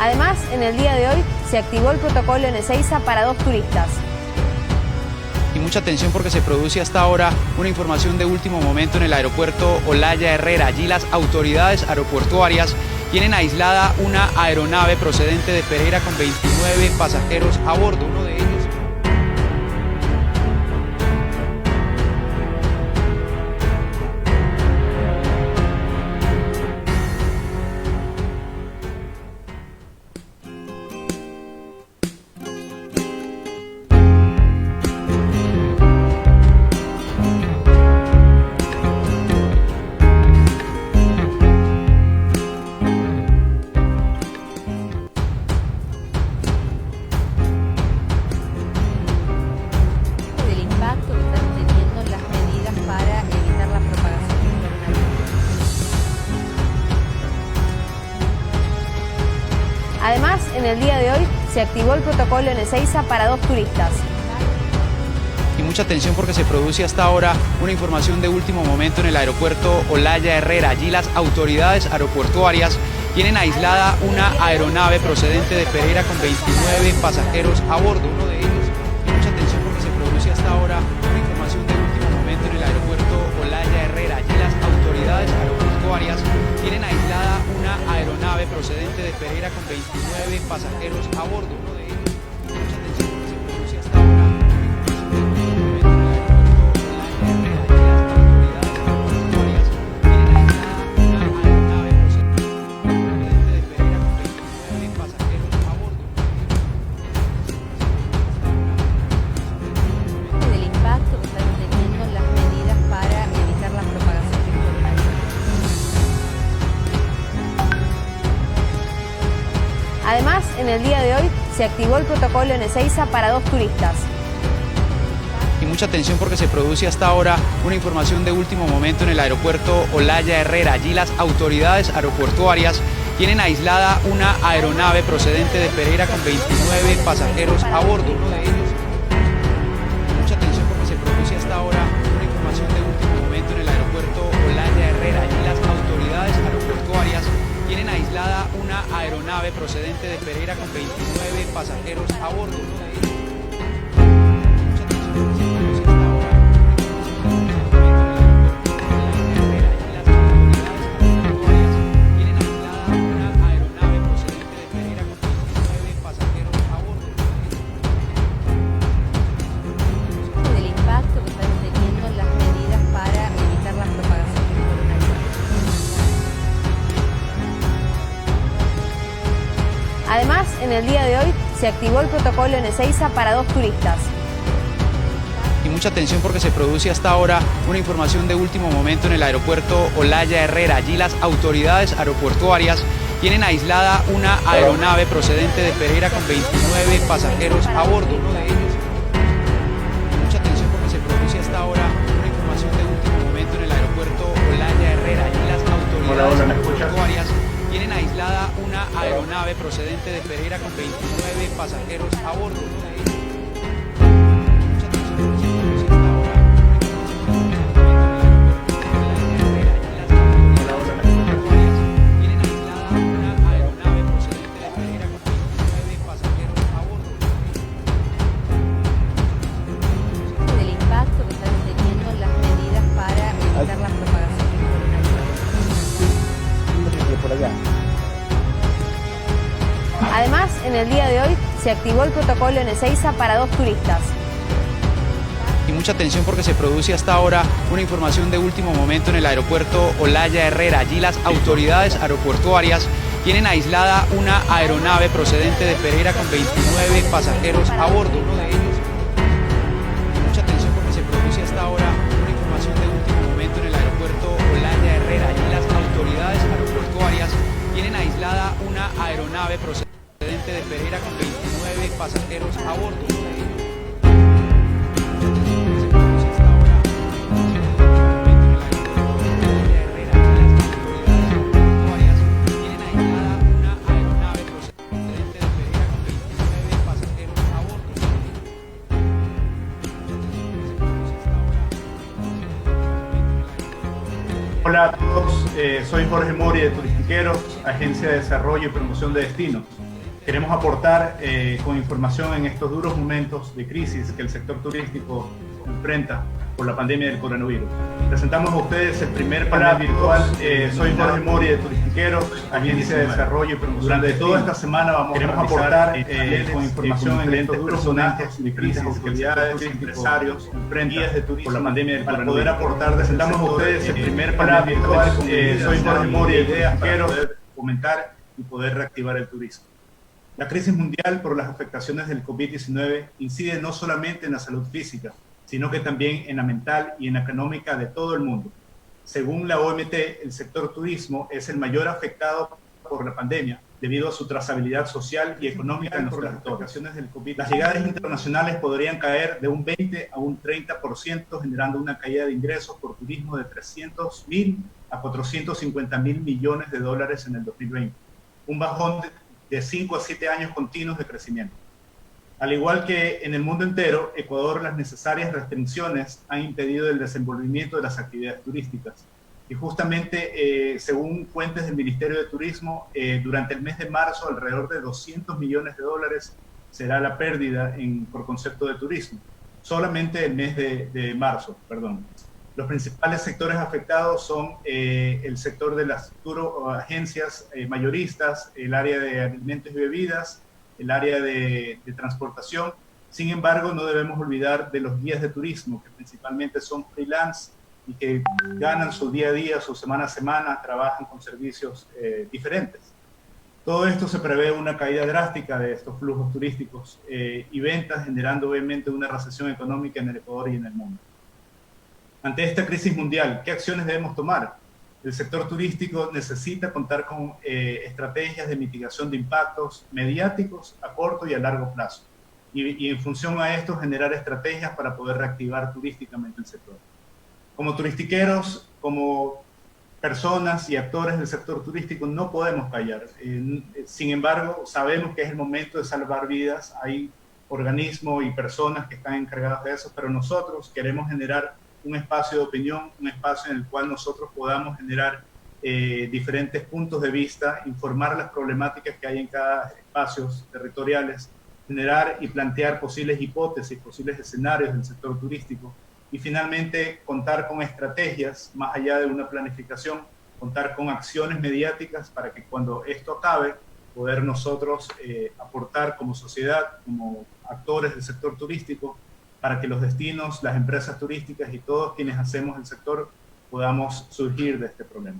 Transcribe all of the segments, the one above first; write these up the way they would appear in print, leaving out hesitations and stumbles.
Además, en el día de hoy se activó el protocolo en Ezeiza para 2 turistas. Y mucha atención porque se produce hasta ahora una información de último momento en el aeropuerto Olaya Herrera. Allí las autoridades aeroportuarias tienen aislada una aeronave procedente de Pereira con 29 pasajeros a bordo. Uno de ellos... Además, en el día de hoy se activó el protocolo en Ezeiza para 2 turistas. Y mucha atención porque se produce hasta ahora una información de último momento en el aeropuerto Olaya Herrera. Allí las autoridades aeroportuarias tienen aislada una aeronave procedente de Pereira con 29 pasajeros a bordo. Uno de ellos... Y mucha atención porque se produce hasta ahora una información de último momento en el aeropuerto Olaya Herrera. Allí las autoridades aeroportuarias tienen aislada una aeronave procedente de Pereira con 29 pasajeros a bordo. Uno de ellos... Y mucha atención porque se produce hasta ahora una información de último momento en el aeropuerto Olaya Herrera. Allí las autoridades aeroportuarias tienen aislada una aeronave procedente de Pereira con 29 pasajeros a bordo. Del impacto que están teniendo las medidas para evitar la propagación del coronavirus. Además, en el día de hoy se activó el protocolo en Ezeiza para 2 turistas. Y mucha atención porque se produce hasta ahora una información de último momento en el aeropuerto Olaya Herrera. Allí las autoridades aeroportuarias tienen aislada una aeronave procedente de Pereira con 29 pasajeros a bordo. Uno de ellos... Mucha atención porque se produce hasta ahora una información de último momento en el aeropuerto Olaya Herrera. Allí las autoridades aeroportuarias tienen aislada una aeronave procedente de Pereira con 29 pasajeros a bordo. Uno de ellos... Mucha atención porque se produce hasta ahora Además, en el día de hoy se activó el protocolo en Ezeiza para 2 turistas. Y mucha atención porque se produce hasta ahora una información de último momento en el aeropuerto Olaya Herrera. Allí las autoridades aeroportuarias tienen aislada una aeronave procedente de Pereira con 29 pasajeros a bordo. Uno de ellos... Mucha atención porque se produce hasta ahora una información de último momento en el aeropuerto Olaya Herrera. Allí las autoridades aeroportuarias tienen aislada una aeronave procedente de Pereira con 29 pasajeros a bordo. Uno de ellos... Mucha atención porque se produce hasta ahora una información de último momento en el aeropuerto Olaya Herrera. Allí las autoridades aeroportuarias tienen aislada una aeronave procedente de Pereira con 29 pasajeros a bordo. Del impacto que están teniendo las medidas para evitar la propagación del coronavirus. Por allá. Además, en el día de hoy se activó el protocolo en Ezeiza para 2 turistas. Y mucha atención porque se produce hasta ahora una información de último momento en el aeropuerto Olaya Herrera. Allí las autoridades aeroportuarias tienen aislada una aeronave procedente de Pereira con 29 pasajeros a bordo. Uno de ellos... Mucha atención porque se produce hasta ahora una información de último momento en el aeropuerto Olaya Herrera. Allí las autoridades aeroportuarias tienen aislada una aeronave procedente de Pereira con 29 pasajeros a bordo. Uno de ellos... Hola a todos, soy Jorge Mori de Turistiqueros, agencia de desarrollo y promoción de destinos. Queremos aportar con información en estos duros momentos de crisis que el sector turístico enfrenta por la pandemia del coronavirus. Presentamos a ustedes el primer panel virtual. Soy Jorge Mori de Turistiqueros, Agencia de Desarrollo y Promoción. Durante toda esta semana queremos aportar con información en estos duros momentos de crisis que autoridades, empresarios, guías de turismo por la pandemia del coronavirus. Para poder aportar, presentamos a ustedes el primer panel virtual. Soy Jorge Mori de Turistiqueros para poder fomentar y poder reactivar el turismo. La crisis mundial por las afectaciones del COVID-19 incide no solamente en la salud física, sino que también en la mental y en la económica de todo el mundo. Según la OMT, el sector turismo es el mayor afectado por la pandemia debido a su trazabilidad social y económica en las afectaciones del COVID. Las llegadas internacionales podrían caer de un 20 a un 30%, generando una caída de ingresos por turismo de 300.000 a 450.000 millones de dólares en el 2020. Un bajón de 5 a 7 años continuos de crecimiento. Al igual que en el mundo entero, Ecuador, las necesarias restricciones han impedido el desenvolvimiento de las actividades turísticas. Y justamente, según fuentes del Ministerio de Turismo, durante el mes de marzo, alrededor de 200 millones de dólares será la pérdida por concepto de turismo. Solamente el mes de marzo, perdón. Los principales sectores afectados son el sector de las agencias mayoristas, el área de alimentos y bebidas, el área de transportación. Sin embargo, no debemos olvidar de los guías de turismo, que principalmente son freelance y que ganan su día a día, su semana a semana, trabajan con servicios diferentes. Todo esto se prevé una caída drástica de estos flujos turísticos y ventas, generando obviamente una recesión económica en el Ecuador y en el mundo. Ante esta crisis mundial, ¿qué acciones debemos tomar? El sector turístico necesita contar con estrategias de mitigación de impactos mediáticos a corto y a largo plazo. Y en función a esto, generar estrategias para poder reactivar turísticamente el sector. Como turistiqueros, como personas y actores del sector turístico, no podemos callar. Sin embargo, sabemos que es el momento de salvar vidas. Hay organismos y personas que están encargadas de eso, pero nosotros queremos generar un espacio de opinión, un espacio en el cual nosotros podamos generar diferentes puntos de vista, informar las problemáticas que hay en cada espacio territoriales, generar y plantear posibles hipótesis, posibles escenarios del sector turístico y finalmente contar con estrategias más allá de una planificación, contar con acciones mediáticas para que cuando esto acabe, poder nosotros aportar como sociedad, como actores del sector turístico, para que los destinos, las empresas turísticas y todos quienes hacemos el sector podamos surgir de este problema.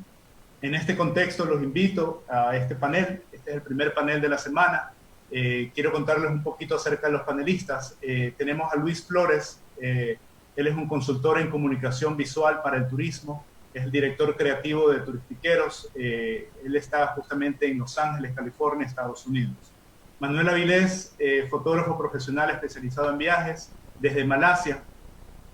En este contexto los invito a este panel. Este es el primer panel de la semana. Quiero contarles un poquito acerca de los panelistas. Tenemos a Luis Flores. Él es un consultor en comunicación visual para el turismo. Es el director creativo de Turistiqueros. Él está justamente en Los Ángeles, California, Estados Unidos. Manuel Avilés, fotógrafo profesional especializado en viajes desde Malasia.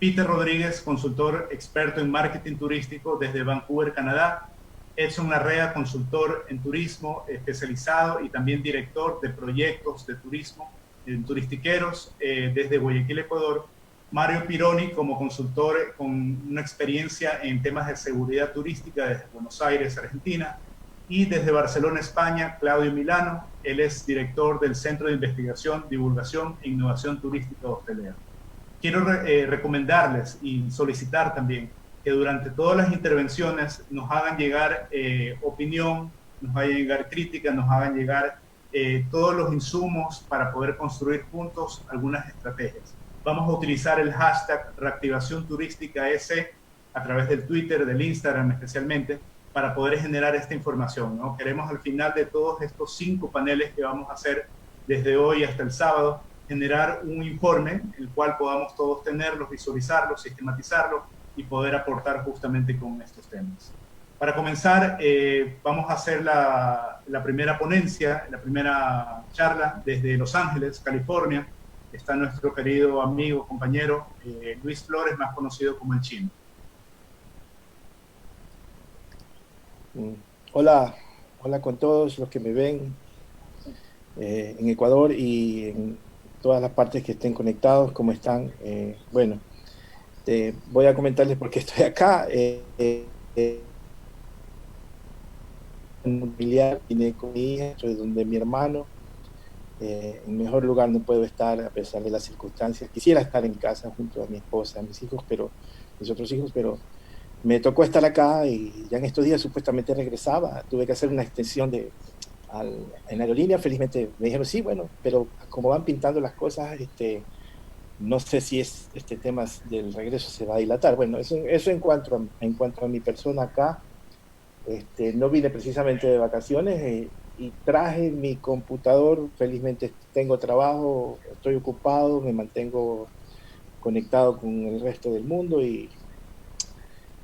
Peter Rodríguez, consultor experto en marketing turístico desde Vancouver, Canadá. Edson Larrea, consultor en turismo especializado y también director de proyectos de turismo en Turistiqueros desde Guayaquil, Ecuador. Mario Pironi, como consultor con una experiencia en temas de seguridad turística desde Buenos Aires, Argentina. Y desde Barcelona, España, Claudio Milano. Él es director del Centro de Investigación, Divulgación e Innovación Turística Hostelera. Quiero recomendarles y solicitar también que durante todas las intervenciones nos hagan llegar opinión, nos hagan llegar crítica, nos hagan llegar todos los insumos para poder construir juntos algunas estrategias. Vamos a utilizar el hashtag Reactivación Turística S a través del Twitter, del Instagram especialmente, para poder generar esta información, ¿no? Queremos al final de todos estos 5 paneles que vamos a hacer desde hoy hasta el sábado, generar un informe, el cual podamos todos tenerlos, visualizarlos, sistematizarlos y poder aportar justamente con estos temas. Para comenzar, vamos a hacer la primera ponencia, la primera charla desde Los Ángeles, California. Está nuestro querido amigo, compañero, Luis Flores, más conocido como el Chino. Hola con todos los que me ven en Ecuador y en todas las partes que estén conectados, ¿cómo están? Bueno, voy a comentarles por qué estoy acá. Un familiar, vine con mi hija, estoy donde mi hermano, en mejor lugar no puedo estar a pesar de las circunstancias. Quisiera estar en casa junto a mi esposa, a mis hijos, mis otros hijos, pero me tocó estar acá y ya en estos días supuestamente regresaba. Tuve que hacer una extensión en la aerolínea. Felizmente me dijeron, sí, bueno, pero como van pintando las cosas, no sé si este tema del regreso se va a dilatar. Bueno, eso en cuanto a mi persona acá. No vine precisamente de vacaciones y traje mi computador. Felizmente tengo trabajo, estoy ocupado, me mantengo conectado con el resto del mundo y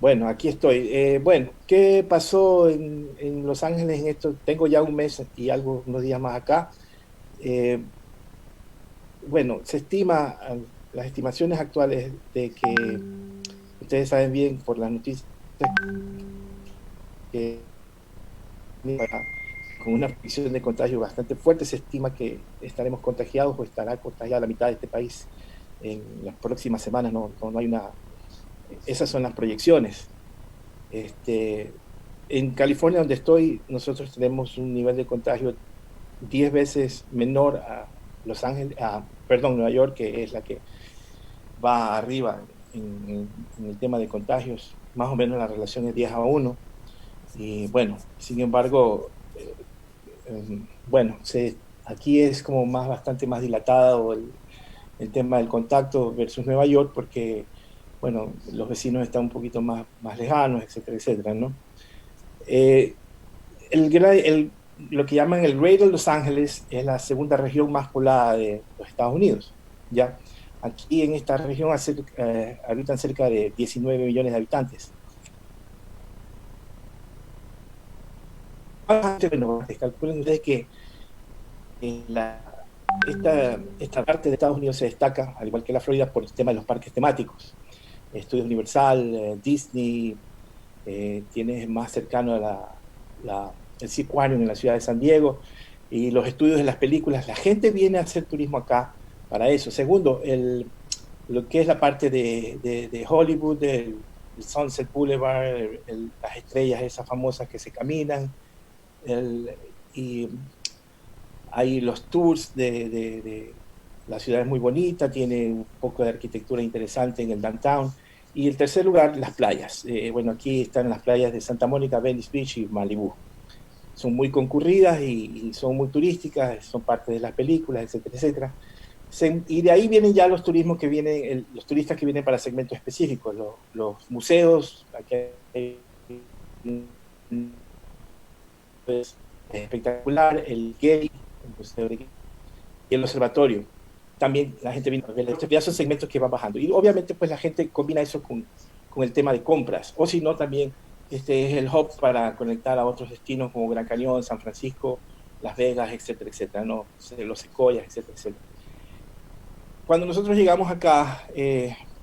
bueno, aquí estoy. Bueno, ¿qué pasó en Los Ángeles en esto? Tengo ya un mes y algo, unos días más acá. Eh, bueno, se estima, las estimaciones actuales de que ustedes saben bien por las noticias que con una fricción de contagio bastante fuerte, se estima que estaremos contagiados o estará contagiada la mitad de este país en las próximas semanas. No hay una... Esas son las proyecciones. En California, donde estoy, nosotros tenemos un nivel de contagio 10 veces menor a Los Ángeles, Nueva York, que es la que va arriba en el tema de contagios. Más o menos la relación es 10-1. Y bueno, sin embargo, bueno, aquí es como bastante más dilatado el tema del contacto versus Nueva York, porque, bueno, los vecinos están un poquito más lejanos, etcétera, etcétera, ¿no? Lo que llaman el Greater Los Ángeles es la segunda región más poblada de los Estados Unidos, ¿ya? Aquí en esta región habitan cerca de 19 millones de habitantes. Bueno, calculen ustedes que esta parte de Estados Unidos se destaca, al igual que la Florida, por el tema de los parques temáticos. Estudios Universal, Disney, tienes más cercano a el Seaquarium en la ciudad de San Diego, y los estudios de las películas. La gente viene a hacer turismo acá para eso. Segundo, lo que es la parte de Hollywood, el Sunset Boulevard, las estrellas esas famosas que se caminan, y hay los tours de la ciudad. Es muy bonita, tiene un poco de arquitectura interesante en el downtown. Y el tercer lugar, las playas. Bueno, aquí están las playas de Santa Mónica, Venice Beach y Malibu. Son muy concurridas y son muy turísticas, son parte de las películas, etcétera, etcétera. Y de ahí vienen ya los turistas que vienen para segmentos específicos, los museos. Aquí hay, pues, espectacular, el Getty, el Museo de Getty, y el observatorio. También la gente viene a ver. Estos ya son segmentos que van bajando. Y obviamente pues la gente combina eso con el tema de compras. O si no, también este es el hub para conectar a otros destinos como Gran Cañón, San Francisco, Las Vegas, etcétera, etcétera, ¿no? Los Sequoias, etcétera, etcétera. Cuando nosotros llegamos acá,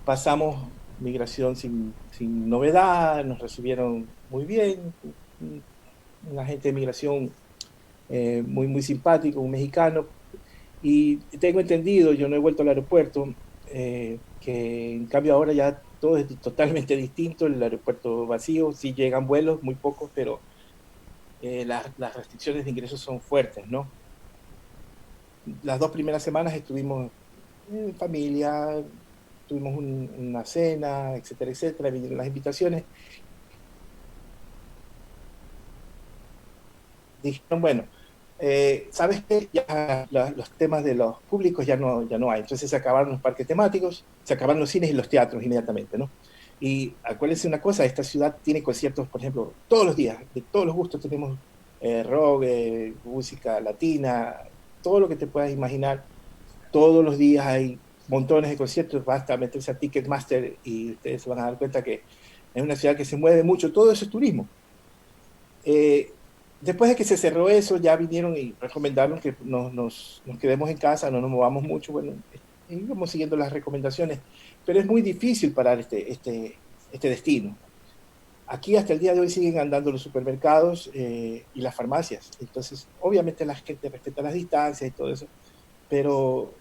pasamos migración sin novedad, nos recibieron muy bien, un agente de migración muy, muy simpático, un mexicano. Y tengo entendido, yo no he vuelto al aeropuerto, que en cambio ahora ya todo es totalmente distinto, el aeropuerto vacío, sí llegan vuelos, muy pocos, pero las restricciones de ingresos son fuertes, ¿no? Las 2 primeras semanas estuvimos en familia, tuvimos una cena, etcétera, etcétera, vinieron las invitaciones. Dijeron, bueno, ¿sabes qué? Ya los temas de los públicos ya no hay. Entonces se acabaron los parques temáticos, se acabaron los cines y los teatros inmediatamente, ¿no? Y acuérdense una cosa, esta ciudad tiene conciertos, por ejemplo, todos los días, de todos los gustos. Tenemos rock, música latina, todo lo que te puedas imaginar. Todos los días hay montones de conciertos. Basta meterse a Ticketmaster y ustedes se van a dar cuenta que es una ciudad que se mueve mucho. Todo eso es turismo. Después de que se cerró eso, ya vinieron y recomendaron que nos quedemos en casa, no nos movamos mucho. Bueno, íbamos siguiendo las recomendaciones, pero es muy difícil parar este destino. Aquí hasta el día de hoy siguen andando los supermercados y las farmacias. Entonces, obviamente la gente respeta las distancias y todo eso, pero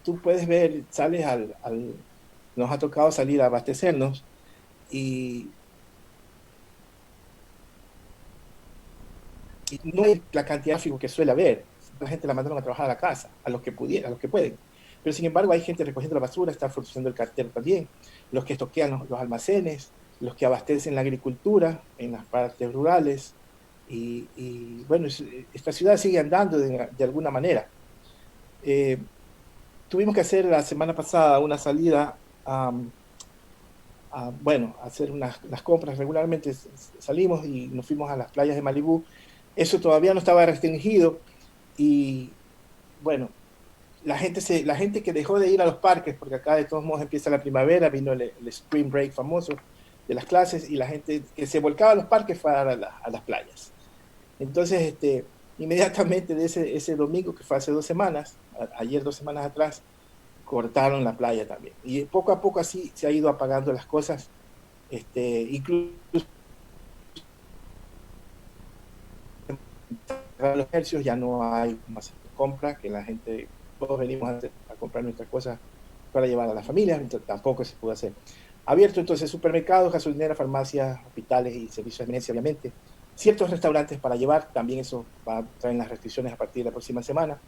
tú puedes ver, sales nos ha tocado salir a abastecernos y no es la cantidad de tráfico que suele haber. la gente la mandaron a trabajar a la casa, a los que pudieran, a los que pueden. Pero sin embargo hay gente recogiendo la basura, está funcionando el cartero también, los que estoquean los almacenes, los que abastecen la agricultura en las partes rurales. Bueno, esta ciudad sigue andando de alguna manera. Tuvimos que hacer la semana pasada una salida bueno, a hacer las compras. Regularmente salimos y nos fuimos a las playas de Malibú. Eso todavía no estaba restringido y bueno, la gente que dejó de ir a los parques, porque acá de todos modos empieza la primavera, vino el spring break famoso de las clases, y la gente que se volcaba a los parques fue a las playas. Entonces, inmediatamente de ese domingo, que fue hace 2 semanas, ayer 2 semanas atrás, cortaron la playa también. Y poco a poco así se ha ido apagando las cosas. Incluso los comercios ya no hay más compra, que la gente, todos venimos a comprar nuestras cosas para llevar a la familia, tampoco se puede hacer. Abierto entonces supermercados, gasolineras, farmacias, hospitales y servicios de emergencia, obviamente. Ciertos restaurantes para llevar, también eso va a traer las restricciones a partir de la próxima semana.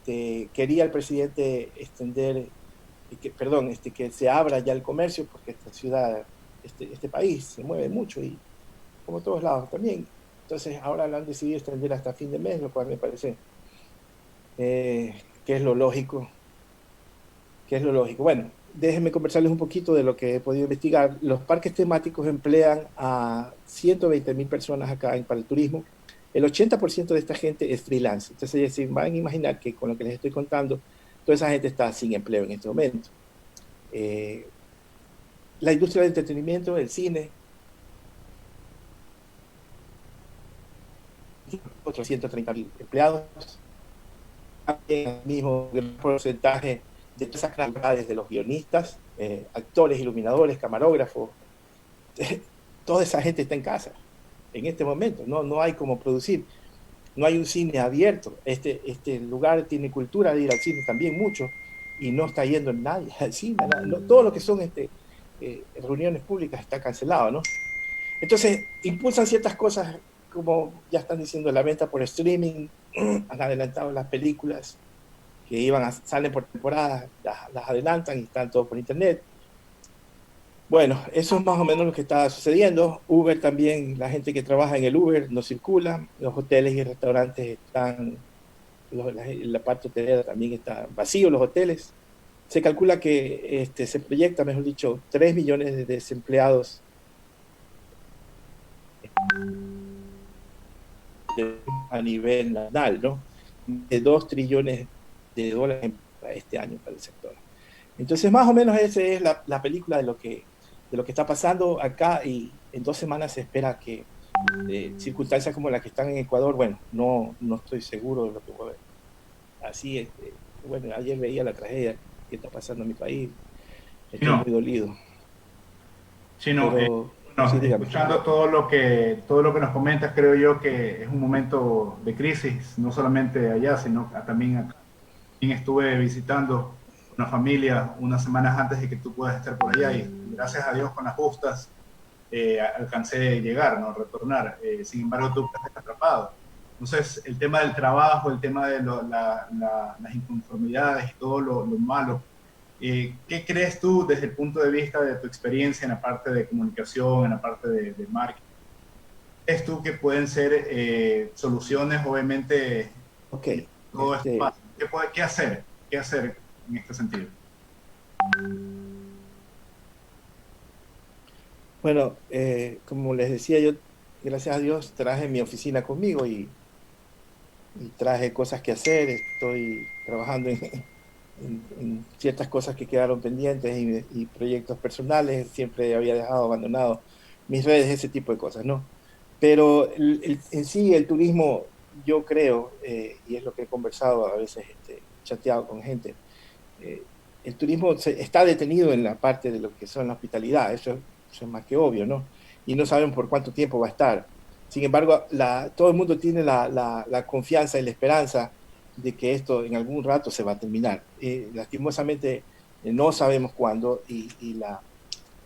Quería el presidente extender, que se abra ya el comercio, porque esta ciudad, este país se mueve mucho, y como todos lados también. Entonces ahora lo han decidido extender hasta fin de mes, lo cual me parece que es lo lógico. Bueno, déjenme conversarles un poquito de lo que he podido investigar. Los parques temáticos emplean a 120,000 personas acá para el turismo. El 80% de esta gente es freelance. Entonces, van a imaginar que con lo que les estoy contando, toda esa gente está sin empleo en este momento. La industria del entretenimiento, el cine, otros 130,000 empleados. El mismo porcentaje de esas actividades de los guionistas, actores, iluminadores, camarógrafos. Toda esa gente está en casa en este momento. No hay como producir. No hay un cine abierto. Este lugar tiene cultura de ir al cine también mucho, y no está yendo nadie al cine. Todo lo que son reuniones públicas está cancelado, ¿no? Entonces impulsan ciertas cosas, como ya están diciendo, la venta por streaming. Han adelantado las películas que salen por temporada, las adelantan y están todos por internet. Bueno, eso es más o menos lo que está sucediendo. Uber también, la gente que trabaja en el Uber no circula. Los hoteles y restaurantes están, la parte hotelera también está vacío, los hoteles. Se calcula que se proyecta, mejor dicho, 3 millones de desempleados a nivel nacional, ¿no? De 2 trillones de dólares para este año para el sector. Entonces, más o menos esa es la película de lo que está pasando acá, y en 2 semanas se espera que circunstancias como las que están en Ecuador, bueno, no estoy seguro de lo que voy a ver. Así, bueno, ayer veía la tragedia que está pasando en mi país, estoy muy dolido. Sí, no, Pero, sí, dígame. Escuchando todo lo que nos comentas, creo yo que es un momento de crisis, no solamente allá, sino también acá. Estuve visitando una familia unas semanas antes de que tú puedas estar por allá, y gracias a Dios con las justas alcancé a llegar, ¿no? Retornar. Sin embargo, tú estás atrapado. Entonces, el tema del trabajo, el tema de las inconformidades y todo lo malo, ¿qué crees tú desde el punto de vista de tu experiencia en la parte de comunicación, en la parte de marketing? ¿Crees tú que pueden ser soluciones, obviamente, Okay. todo esto pasa? ¿Qué hacer? ¿Qué hacer en este sentido? Bueno, como les decía, yo, gracias a Dios, traje mi oficina conmigo y traje cosas que hacer. Estoy trabajando en ciertas cosas que quedaron pendientes, y proyectos personales. Siempre había dejado abandonado mis redes, ese tipo de cosas, ¿no? Pero en sí el turismo, yo creo, y es lo que he conversado a veces, chateado con gente, el turismo está detenido en la parte de lo que son la hospitalidad. Eso es más que obvio, ¿no? Y no saben por cuánto tiempo va a estar. Sin embargo, todo el mundo tiene la confianza y la esperanza de que esto en algún rato se va a terminar. Lastimosamente, no sabemos cuándo, y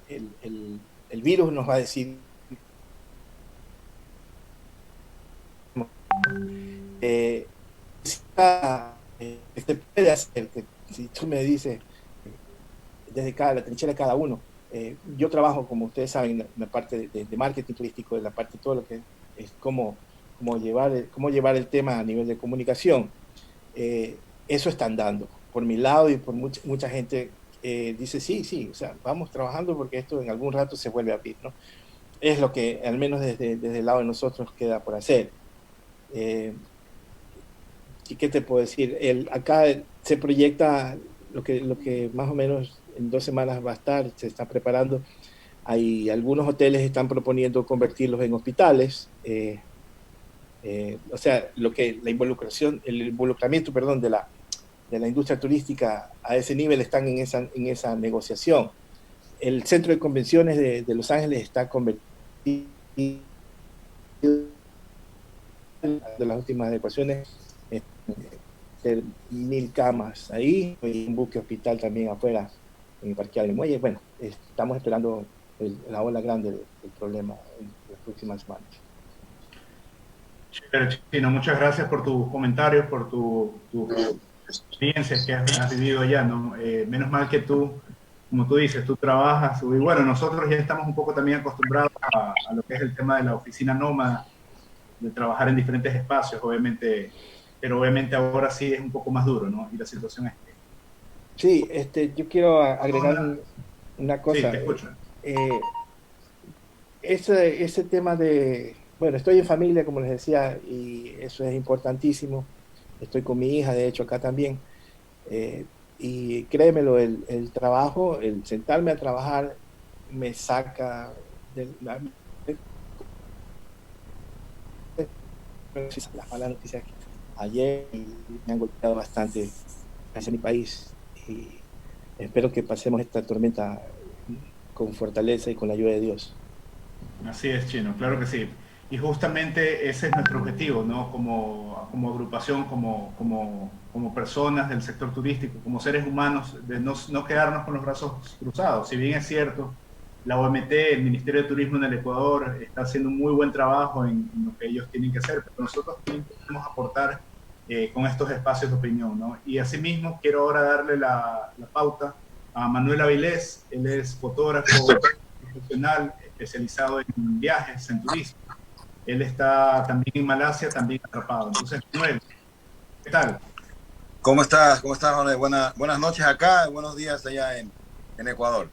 el virus nos va a decir que se puede hacer, que si tú me dices, desde la trinchera de cada uno, yo trabajo, como ustedes saben, en la parte de marketing turístico, en la parte de todo lo que es cómo llevar el tema a nivel de comunicación. Eso están dando. Por mi lado y por mucha gente dice, sí, o sea, vamos trabajando porque esto en algún rato se vuelve a abrir, ¿no? Es lo que, al menos desde el lado de nosotros, queda por hacer. ¿Y qué te puedo decir? Acá se proyecta lo que más o menos en 2 semanas va a estar, se está preparando. Hay algunos hoteles que están proponiendo convertirlos en hospitales. O sea, el involucramiento, perdón, de la industria turística a ese nivel están en esa negociación. El centro de convenciones de Los Ángeles está convertido de las últimas adecuaciones de 1,000 camas ahí, y un buque hospital también afuera en el parque del muelle. Bueno, estamos esperando la ola grande del problema en las próximas semanas. Chino, muchas gracias por tus comentarios, por tus experiencias que has vivido allá, ¿no? Menos mal que tú, como tú dices, tú trabajas, y bueno, nosotros ya estamos un poco también acostumbrados a lo que es el tema de la oficina nómada, de trabajar en diferentes espacios, obviamente, pero obviamente ahora sí es un poco más duro, ¿no? Y la situación es que... Sí, yo quiero agregar una cosa. Sí, te escucho. Ese tema bueno, estoy en familia, como les decía, y eso es importantísimo. Estoy con mi hija, de hecho, acá también. Y créemelo, el trabajo, el sentarme a trabajar, me saca de las malas noticias. Ayer me han golpeado bastante hacia mi país. Y espero que pasemos esta tormenta con fortaleza y con la ayuda de Dios. Así es, Chino, claro que sí. Y justamente ese es nuestro objetivo, ¿no? Como agrupación, como personas del sector turístico, como seres humanos, de no quedarnos con los brazos cruzados. Si bien es cierto, la OMT, el Ministerio de Turismo en el Ecuador, está haciendo un muy buen trabajo en lo que ellos tienen que hacer, pero nosotros también podemos aportar con estos espacios de opinión, ¿no? Y asimismo, quiero ahora darle la pauta a Manuel Avilés. Él es fotógrafo profesional especializado en viajes, en turismo. Él está también en Malasia, también atrapado. Entonces, Manuel, ¿qué tal? ¿Cómo estás? ¿Cómo estás, Manuel? Buenas noches acá y buenos días allá en Ecuador.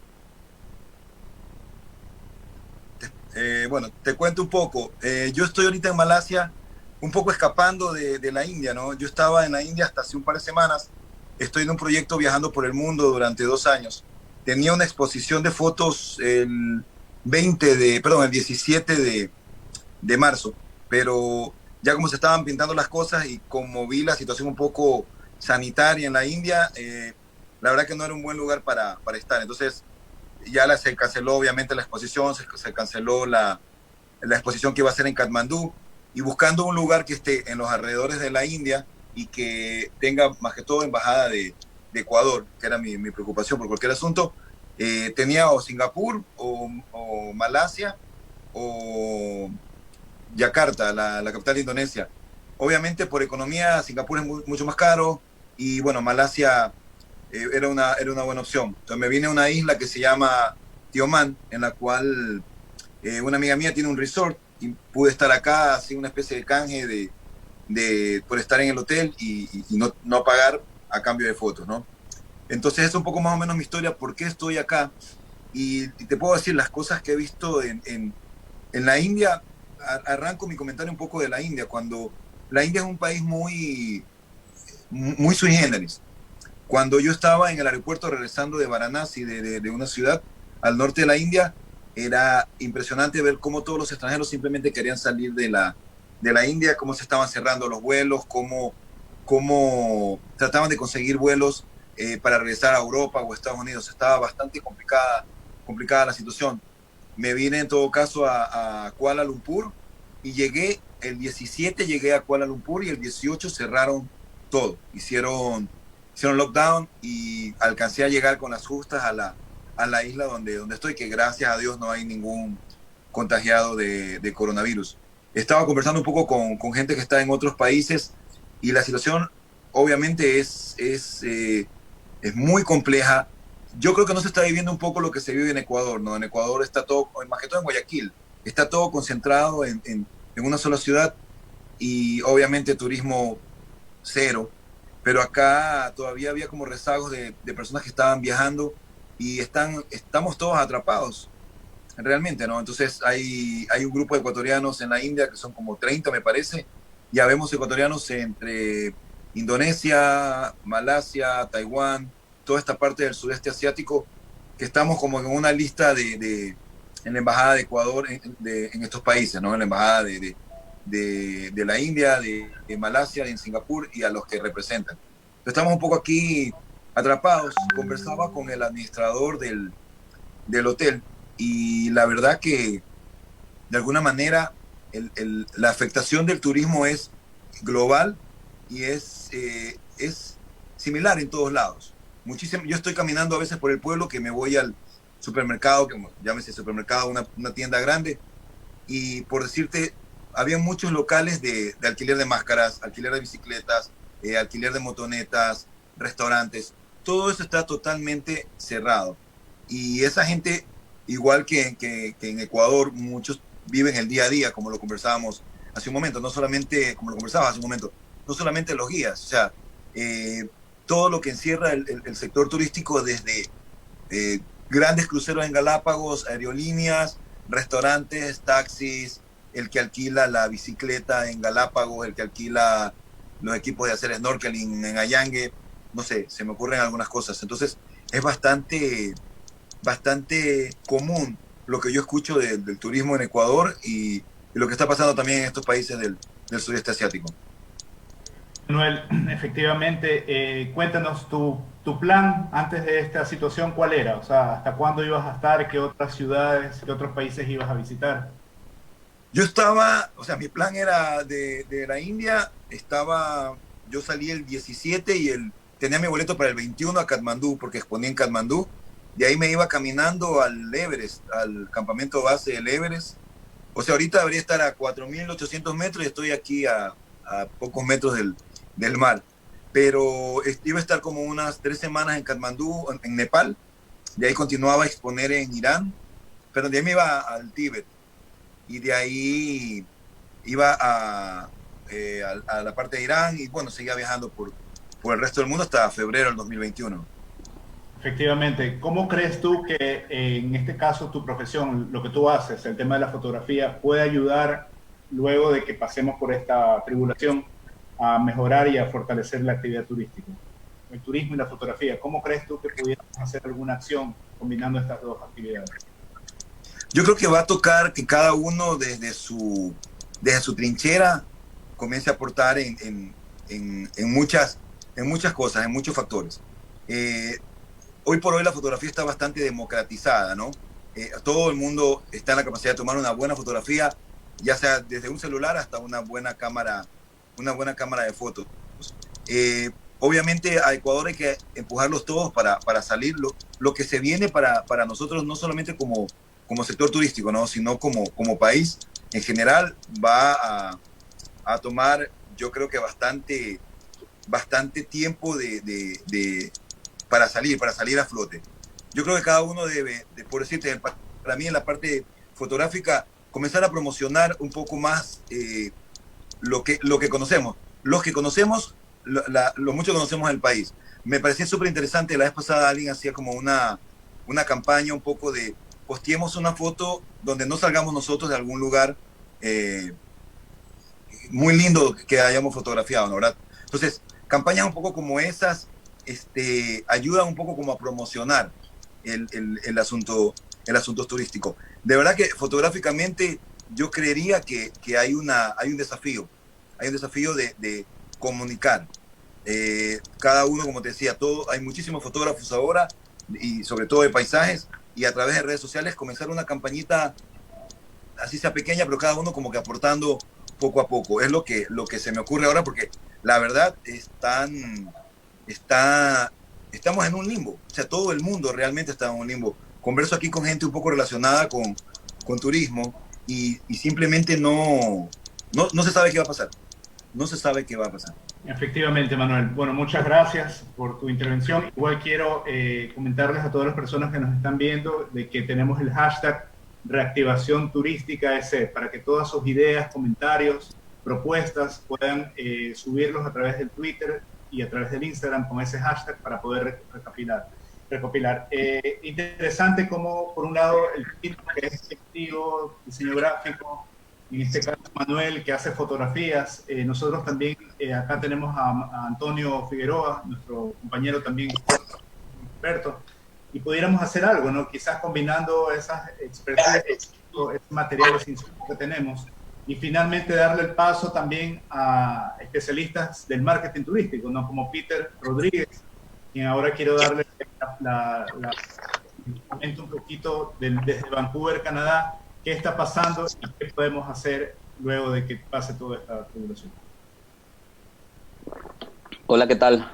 Bueno, te cuento un poco. Yo estoy ahorita en Malasia, un poco escapando de la India, ¿no? Yo estaba en la India hasta hace un par de semanas. Estoy en un proyecto viajando por el mundo durante 2 años. Tenía una exposición de fotos el 17 de marzo, pero ya como se estaban pintando las cosas y como vi la situación un poco sanitaria en la India, la verdad que no era un buen lugar para estar. Entonces ya se canceló obviamente la exposición, se canceló la exposición que iba a ser en Katmandú, y buscando un lugar que esté en los alrededores de la India y que tenga más que todo embajada de Ecuador, que era mi preocupación por cualquier asunto. Tenía o Singapur o Malasia o Yakarta, la capital de Indonesia. Obviamente por economía Singapur es mucho más caro, y bueno, Malasia era una buena opción. Entonces me vine a una isla que se llama Tioman, en la cual una amiga mía tiene un resort, y pude estar acá, así una especie de canje por estar en el hotel y no pagar a cambio de fotos, ¿no? Entonces es un poco más o menos mi historia, por qué estoy acá, y te puedo decir las cosas que he visto en la India. Arranco mi comentario un poco de la India, cuando la India es un país muy sui generis. Cuando yo estaba en el aeropuerto regresando de Varanasi, de una ciudad al norte de la India, era impresionante ver cómo todos los extranjeros simplemente querían salir de la India, cómo se estaban cerrando los vuelos, cómo trataban de conseguir vuelos para regresar a Europa o Estados Unidos. Estaba bastante complicada la situación. Me vine en todo caso a Kuala Lumpur, y el 17 llegué a Kuala Lumpur, y el 18 cerraron todo. Hicieron lockdown, y alcancé a llegar con las justas a la isla donde estoy, que gracias a Dios no hay ningún contagiado de coronavirus. Estaba conversando un poco con gente que está en otros países, y la situación obviamente es muy compleja. Yo creo que no se está viviendo un poco lo que se vive en Ecuador, ¿no? En Ecuador está todo, más que todo en Guayaquil, está todo concentrado en una sola ciudad y obviamente turismo cero, pero acá todavía había como rezagos de personas que estaban viajando y estamos todos atrapados, realmente, ¿no? Entonces hay un grupo de ecuatorianos en la India que son como 30, me parece. Ya vemos ecuatorianos entre Indonesia, Malasia, Taiwán, toda esta parte del sudeste asiático, que estamos como en una lista en la Embajada de Ecuador en estos países, ¿no? En la Embajada de la India, de Malasia, de Singapur y a los que representan. Entonces, estamos un poco aquí atrapados. Conversaba con el administrador del hotel y la verdad que de alguna manera la afectación del turismo es global y es similar en todos lados. Yo estoy caminando a veces por el pueblo que me voy al supermercado, que llámese supermercado, una tienda grande, y por decirte, había muchos locales de alquiler de máscaras, alquiler de bicicletas, alquiler de motonetas, restaurantes. Todo eso está totalmente cerrado. Y esa gente, igual que en Ecuador, muchos viven el día a día, como lo conversábamos hace un momento, no solamente, como lo conversaba hace un momento, no solamente los guías, o sea, todo lo que encierra el sector turístico, desde grandes cruceros en Galápagos, aerolíneas, restaurantes, taxis, el que alquila la bicicleta en Galápagos, el que alquila los equipos de hacer snorkeling en Allangue, no sé, se me ocurren algunas cosas. Entonces es bastante común lo que yo escucho del turismo en Ecuador y lo que está pasando también en estos países del sudeste asiático. Manuel, efectivamente, cuéntanos tu plan antes de esta situación, ¿cuál era? O sea, ¿hasta cuándo ibas a estar? ¿Qué otras ciudades, qué otros países ibas a visitar? Mi plan era de la India, yo salí el 17 y tenía mi boleto para el 21 a Katmandú, porque exponía en Katmandú. De ahí me iba caminando al Everest, al campamento base del Everest. O sea, ahorita debería estar a 4.800 metros y estoy aquí a pocos metros del mar. Pero iba a estar como unas 3 semanas en Katmandú, en Nepal. De ahí continuaba a exponer en Irán. Pero de ahí me iba al Tíbet. Y de ahí iba a la parte de Irán y bueno, seguía viajando por el resto del mundo hasta febrero del 2021. Efectivamente. ¿Cómo crees tú que en este caso tu profesión, lo que tú haces, el tema de la fotografía, puede ayudar luego de que pasemos por esta tribulación a mejorar y a fortalecer la actividad turística? El turismo y la fotografía, ¿cómo crees tú que pudiéramos hacer alguna acción combinando estas dos actividades? Yo creo que va a tocar que cada uno desde su trinchera comience a aportar en muchas cosas, en muchos factores. Hoy por hoy la fotografía está bastante democratizada, ¿no? Todo el mundo está en la capacidad de tomar una buena fotografía, ya sea desde un celular hasta una buena cámara de fotos. Obviamente a Ecuador hay que empujarlos todos para salir. Lo que se viene para nosotros, no solamente como sector turístico, ¿no? Sino como país en general, va a tomar, yo creo que bastante tiempo para salir a flote. Yo creo que cada uno debe, por decirte, para mí en la parte fotográfica, comenzar a promocionar un poco más lo que conocemos. Los que conocemos, lo mucho que conocemos del país. Me parecía súper interesante, la vez pasada alguien hacía como una campaña un poco de posteemos una foto donde no salgamos nosotros de algún lugar muy lindo que hayamos fotografiado, ¿no? ¿Verdad? Entonces, campañas un poco como esas ayudan un poco como a promocionar el asunto turístico. De verdad que fotográficamente yo creería que hay un desafío. Hay un desafío de comunicar. Cada uno, como te decía, hay muchísimos fotógrafos ahora, y sobre todo de paisajes, y a través de redes sociales comenzar una campañita, así sea pequeña, pero cada uno como que aportando poco a poco. Es lo que se me ocurre ahora, porque la verdad estamos en un limbo. O sea, todo el mundo realmente está en un limbo. Converso aquí con gente un poco relacionada con turismo y simplemente no se sabe qué va a pasar. No se sabe qué va a pasar. Efectivamente, Manuel. Bueno, muchas gracias por tu intervención. Igual quiero comentarles a todas las personas que nos están viendo de que tenemos el hashtag Reactivación Turística EC para que todas sus ideas, comentarios, propuestas puedan subirlos a través del Twitter y a través del Instagram con ese hashtag para poder recopilar. Interesante como, por un lado, el equipo que es efectivo, diseño gráfico, en este caso Manuel, que hace fotografías. Nosotros también acá tenemos a Antonio Figueroa, nuestro compañero también experto, y pudiéramos hacer algo, ¿no? Quizás combinando esas experiencias, esos materiales insumos que tenemos, y finalmente darle el paso también a especialistas del marketing turístico, ¿no? Como Peter Rodríguez, quien ahora quiero darle un poquito desde Vancouver, Canadá, qué está pasando y qué podemos hacer luego de que pase toda esta tribulación. Hola, ¿qué tal?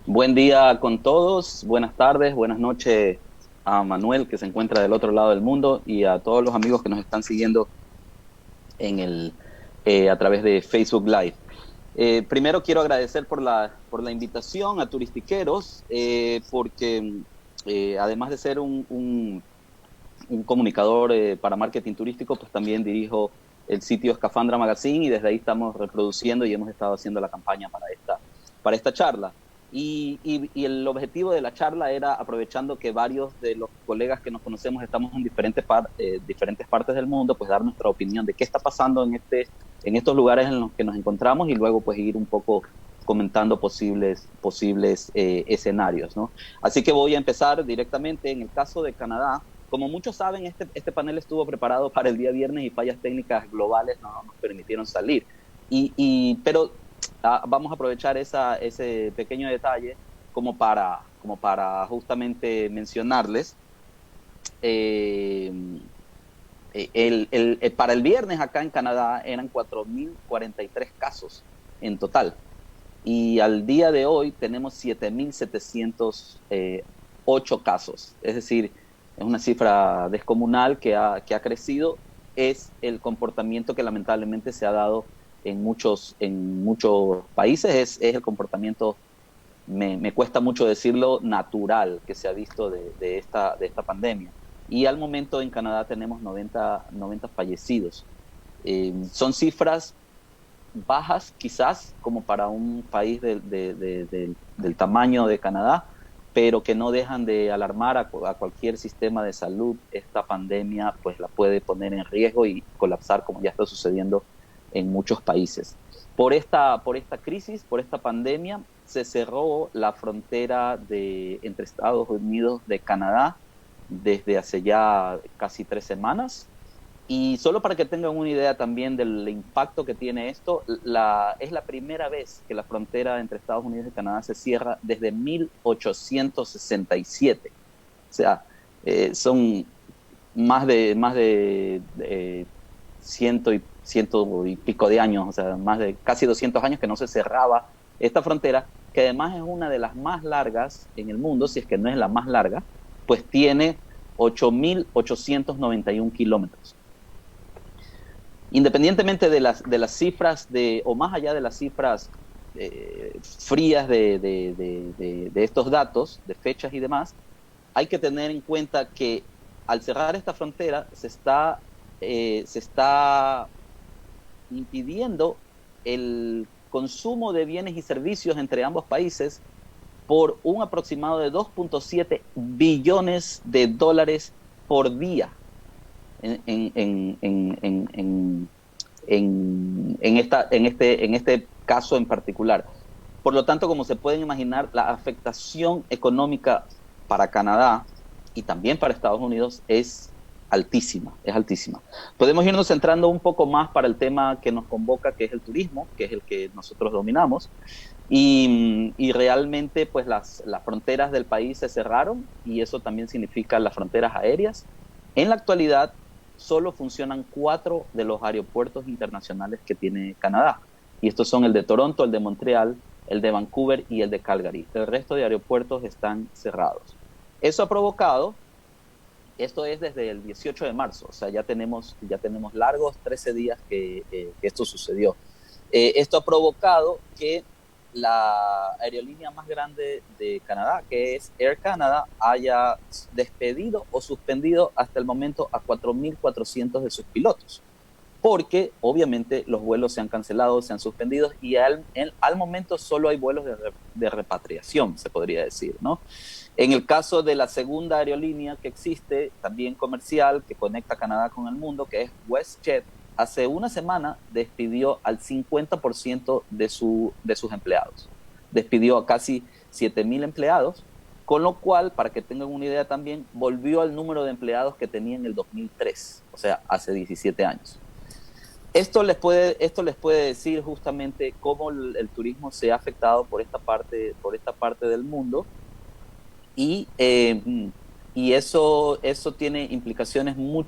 Buen día con todos, buenas tardes, buenas noches a Manuel, que se encuentra del otro lado del mundo, y a todos los amigos que nos están siguiendo a través de Facebook Live. Primero quiero agradecer por la invitación a Turistiqueros, porque además de ser un comunicador para marketing turístico, pues también dirijo el sitio Escafandra Magazine, y desde ahí estamos reproduciendo y hemos estado haciendo la campaña para esta charla. Y el objetivo de la charla era, aprovechando que varios de los colegas que nos conocemos estamos en diferentes partes del mundo, pues dar nuestra opinión de qué está pasando en estos lugares en los que nos encontramos, y luego pues ir un poco comentando posibles escenarios, ¿no? Así que voy a empezar directamente. En el caso de Canadá, como muchos saben, este panel estuvo preparado para el día viernes y fallas técnicas globales no nos permitieron salir. Pero vamos a aprovechar ese pequeño detalle como para justamente mencionarles. Para el viernes acá en Canadá eran 4.043 casos en total. Y al día de hoy tenemos 7.708 casos. Es decir, es una cifra descomunal que ha crecido. Es el comportamiento que lamentablemente se ha dado en muchos países. Es el comportamiento, me cuesta mucho decirlo, natural que se ha visto de esta pandemia. Y al momento en Canadá tenemos 90 fallecidos. Son cifras bajas quizás como para un país del tamaño de Canadá, pero que no dejan de alarmar a cualquier sistema de salud. Esta pandemia pues la puede poner en riesgo y colapsar, como ya está sucediendo en muchos países. Por esta crisis, por esta pandemia, se cerró la frontera entre Estados Unidos de Canadá desde hace ya casi 3 semanas. Y solo para que tengan una idea también del impacto que tiene esto, es la primera vez que la frontera entre Estados Unidos y Canadá se cierra desde 1867. O sea, son más de ciento y pico de años, o sea, más de casi 200 años que no se cerraba esta frontera, que además es una de las más largas en el mundo, si es que no es la más larga, pues tiene 8.891 kilómetros. Independientemente de las cifras, o más allá de las cifras frías de estos datos, de fechas y demás, hay que tener en cuenta que al cerrar esta frontera se está impidiendo el consumo de bienes y servicios entre ambos países por un aproximado de 2.7 billones de dólares por día en este caso en particular. Por lo tanto, como se pueden imaginar, la afectación económica para Canadá y también para Estados Unidos es altísima. Podemos irnos centrando un poco más para el tema que nos convoca, que es el turismo, que es el que nosotros dominamos. Y realmente pues las fronteras del país se cerraron, y eso también significa las fronteras aéreas. En la actualidad solo funcionan 4 de los aeropuertos internacionales que tiene Canadá, y estos son el de Toronto, el de Montreal, el de Vancouver y el de Calgary. El resto de aeropuertos están cerrados. Eso ha provocado, esto es desde el 18 de marzo, o sea, ya tenemos largos 13 días que esto sucedió. Esto ha provocado que la aerolínea más grande de Canadá, que es Air Canada, haya despedido o suspendido hasta el momento a 4.400 de sus pilotos, porque obviamente los vuelos se han cancelado, se han suspendido y al momento solo hay vuelos de repatriación, se podría decir, ¿no? En el caso de la segunda aerolínea que existe, también comercial, que conecta Canadá con el mundo, que es WestJet, hace una semana despidió al 50% de sus empleados. Despidió a casi 7.000 empleados, con lo cual, para que tengan una idea también, volvió al número de empleados que tenía en el 2003, o sea, hace 17 años. Esto les puede decir justamente cómo el turismo se ha afectado por esta parte del mundo, y eso tiene implicaciones muy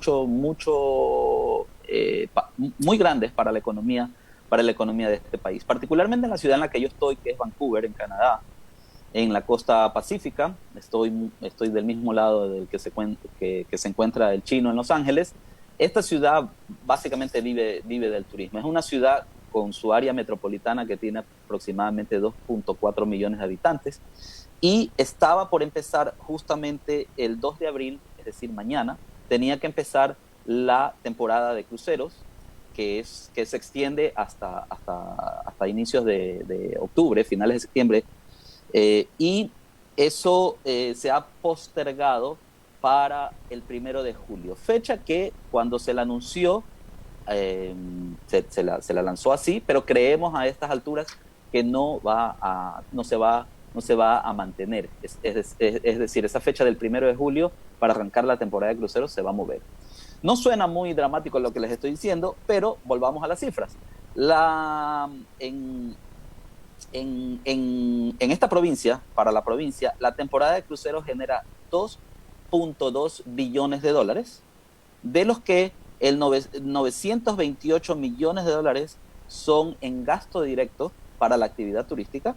grandes para la economía de este país, particularmente en la ciudad en la que yo estoy, que es Vancouver, en Canadá, en la costa pacífica. Estoy del mismo lado del que se encuentra el chino en Los Ángeles. Esta ciudad básicamente vive del turismo. Es una ciudad con su área metropolitana que tiene aproximadamente 2.4 millones de habitantes, y estaba por empezar justamente el 2 de abril, es decir, mañana, tenía que empezar la temporada de cruceros, que se extiende hasta inicios de octubre, finales de septiembre, y eso se ha postergado para el 1 de julio, fecha que cuando se la anunció se la lanzó así, pero creemos a estas alturas que no se va a mantener. Es decir, esa fecha del 1 de julio para arrancar la temporada de cruceros se va a mover. No suena muy dramático lo que les estoy diciendo, pero volvamos a las cifras. En esta provincia, para la provincia, la temporada de cruceros genera 2.2 billones de dólares, de los que 928 millones de dólares son en gasto directo para la actividad turística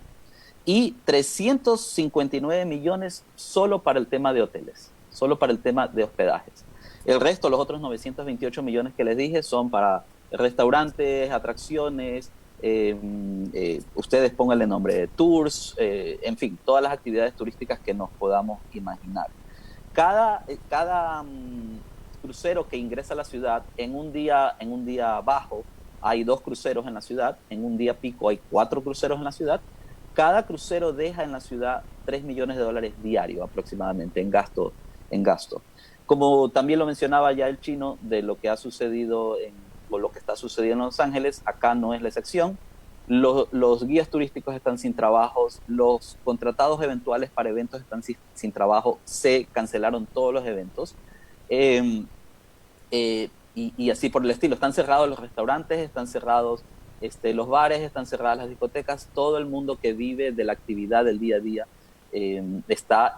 y 359 millones solo para el tema de hoteles, solo para el tema de hospedajes. El resto, los otros 928 millones que les dije, son para restaurantes, atracciones, ustedes pónganle nombre, tours, en fin, todas las actividades turísticas que nos podamos imaginar. Cada crucero que ingresa a la ciudad, en un día bajo hay 2 cruceros en la ciudad, en un día pico hay 4 cruceros en la ciudad. Cada crucero deja en la ciudad 3 millones de dólares diarios aproximadamente en gasto. Como también lo mencionaba ya el chino, de lo que ha sucedido o lo que está sucediendo en Los Ángeles, acá no es la excepción. Los guías turísticos están sin trabajos, los contratados eventuales para eventos están sin trabajo, se cancelaron todos los eventos, y así por el estilo. Están cerrados los restaurantes, están cerrados los bares, están cerradas las discotecas. Todo el mundo que vive de la actividad del día a día está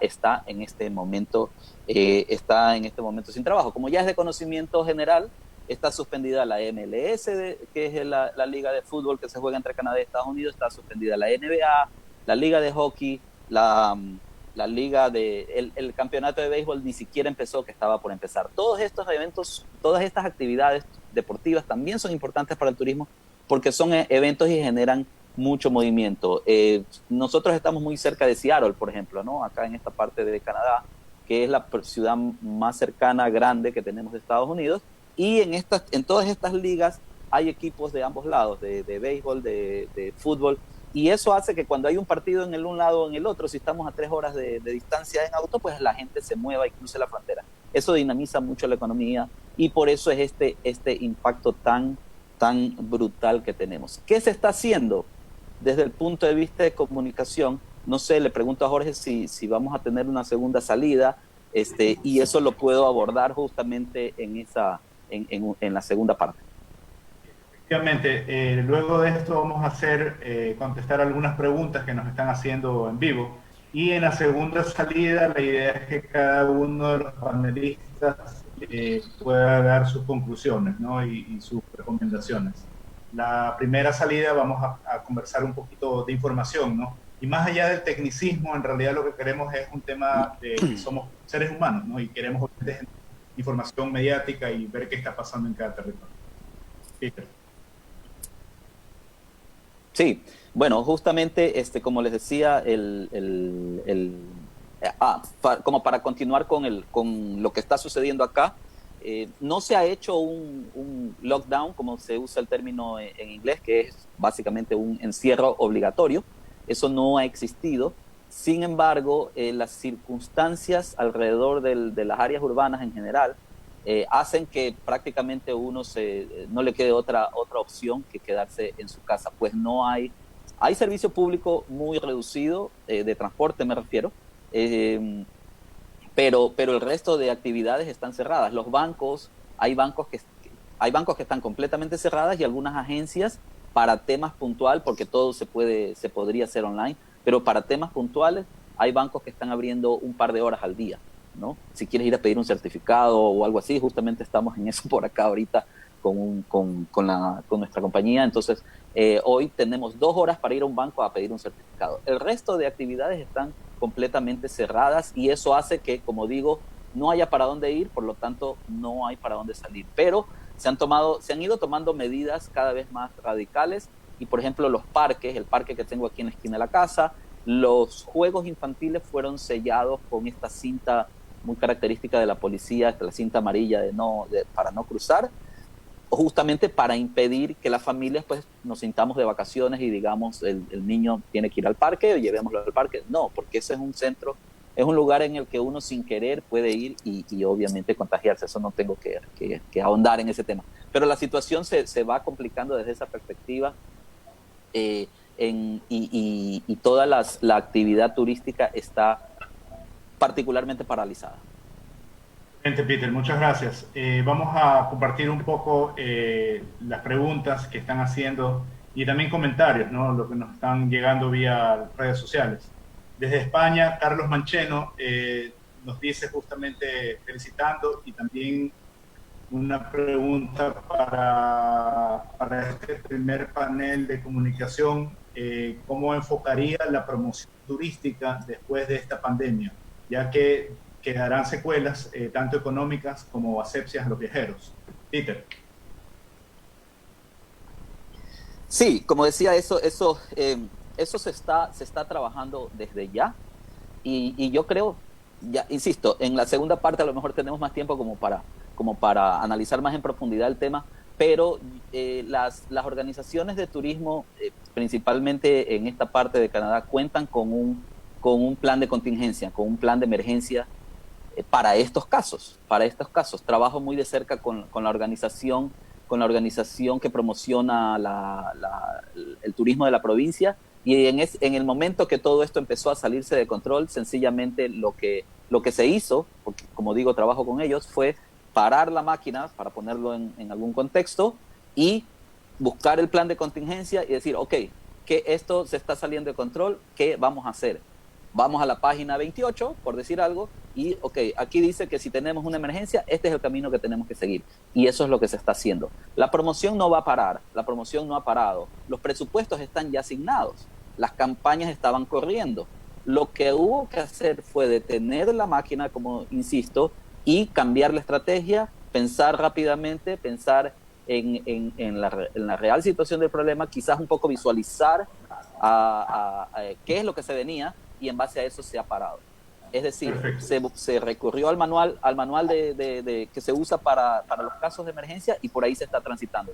en este momento sin trabajo. Como ya es de conocimiento general, está suspendida la MLS, que es la liga de fútbol que se juega entre Canadá y Estados Unidos. Está suspendida la NBA, la liga de hockey, la liga el campeonato de béisbol ni siquiera empezó, que estaba por empezar. Todos estos eventos, todas estas actividades deportivas también son importantes para el turismo, porque son eventos y generan mucho movimiento. Nosotros estamos muy cerca de Seattle, por ejemplo, ¿no? Acá en esta parte de Canadá, que es la ciudad más cercana, grande que tenemos de Estados Unidos, y en todas estas ligas hay equipos de ambos lados, de béisbol, de fútbol, y eso hace que cuando hay un partido en un lado o en el otro, si estamos a 3 horas de distancia en auto, pues la gente se mueva y cruce la frontera. Eso dinamiza mucho la economía, y por eso es este impacto tan brutal que tenemos. ¿Qué se está haciendo desde el punto de vista de comunicación? No sé, le pregunto a Jorge si vamos a tener una segunda salida, y eso lo puedo abordar justamente en la segunda parte. Efectivamente, luego de esto vamos a contestar algunas preguntas que nos están haciendo en vivo, y en la segunda salida la idea es que cada uno de los panelistas pueda dar sus conclusiones, ¿no? y sus recomendaciones. La primera salida vamos a conversar un poquito de información, ¿no? Y más allá del tecnicismo, en realidad lo que queremos es un tema de que somos seres humanos, ¿no? Y queremos información mediática y ver qué está pasando en cada territorio. Peter. Sí, bueno, justamente, como les decía, como para continuar con lo que está sucediendo acá, no se ha hecho un lockdown, como se usa el término en inglés, que es básicamente un encierro obligatorio. Eso no ha existido. Sin embargo, las circunstancias alrededor de las áreas urbanas en general hacen que prácticamente no le quede otra opción que quedarse en su casa. Pues no hay servicio público muy reducido, de transporte me refiero, pero el resto de actividades están cerradas. Los bancos, hay bancos que están completamente cerradas y algunas agencias para temas puntuales, porque todo se podría hacer online, pero para temas puntuales hay bancos que están abriendo un par de horas al día, ¿no? Si quieres ir a pedir un certificado o algo así, justamente estamos en eso por acá ahorita con nuestra compañía. Entonces, hoy tenemos 2 horas para ir a un banco a pedir un certificado. El resto de actividades están completamente cerradas y eso hace que, como digo, no haya para dónde ir, por lo tanto, no hay para dónde salir. Pero se han ido tomando medidas cada vez más radicales y, por ejemplo, los parques, el parque que tengo aquí en la esquina de la casa, los juegos infantiles fueron sellados con esta cinta muy característica de la policía, la cinta amarilla para no cruzar, justamente para impedir que las familias pues nos sintamos de vacaciones y digamos el niño tiene que ir al parque o llevémoslo al parque. No, porque ese es un centro, es un lugar en el que uno sin querer puede ir y obviamente contagiarse. Eso no tengo que ahondar en ese tema. Pero la situación se va complicando desde esa perspectiva y toda la actividad turística está particularmente paralizada. Peter, muchas gracias. Vamos a compartir un poco las preguntas que están haciendo y también comentarios, ¿no? Lo que nos están llegando vía redes sociales. Desde España, Carlos Mancheno nos dice justamente felicitando y también una pregunta para este primer panel de comunicación. ¿Cómo enfocaría la promoción turística después de esta pandemia? Ya que quedarán secuelas tanto económicas como asepsias a los viajeros. Peter. Sí, como decía, eso se está trabajando desde ya y yo creo, ya insisto, en la segunda parte a lo mejor tenemos más tiempo como para analizar más en profundidad el tema, pero las organizaciones de turismo, principalmente en esta parte de Canadá, cuentan con un plan de contingencia, con un plan de emergencia para estos casos. Trabajo muy de cerca con la organización que promociona el turismo de la provincia y en el momento que todo esto empezó a salirse de control, sencillamente lo que se hizo, porque como digo, trabajo con ellos, fue parar la máquina, para ponerlo en algún contexto, y buscar el plan de contingencia y decir, ok, que esto se está saliendo de control, ¿qué vamos a hacer? Vamos a la página 28, por decir algo, y ok, aquí dice que si tenemos una emergencia, este es el camino que tenemos que seguir. Y eso es lo que se está haciendo. La promoción no va a parar, la promoción no ha parado. Los presupuestos están ya asignados, las campañas estaban corriendo. Lo que hubo que hacer fue detener la máquina, como insisto, y cambiar la estrategia, pensar rápidamente, pensar en la real situación del problema, quizás un poco visualizar qué es lo que se venía, y en base a eso se ha parado. Es decir, se recurrió al manual que se usa para los casos de emergencia y por ahí se está transitando.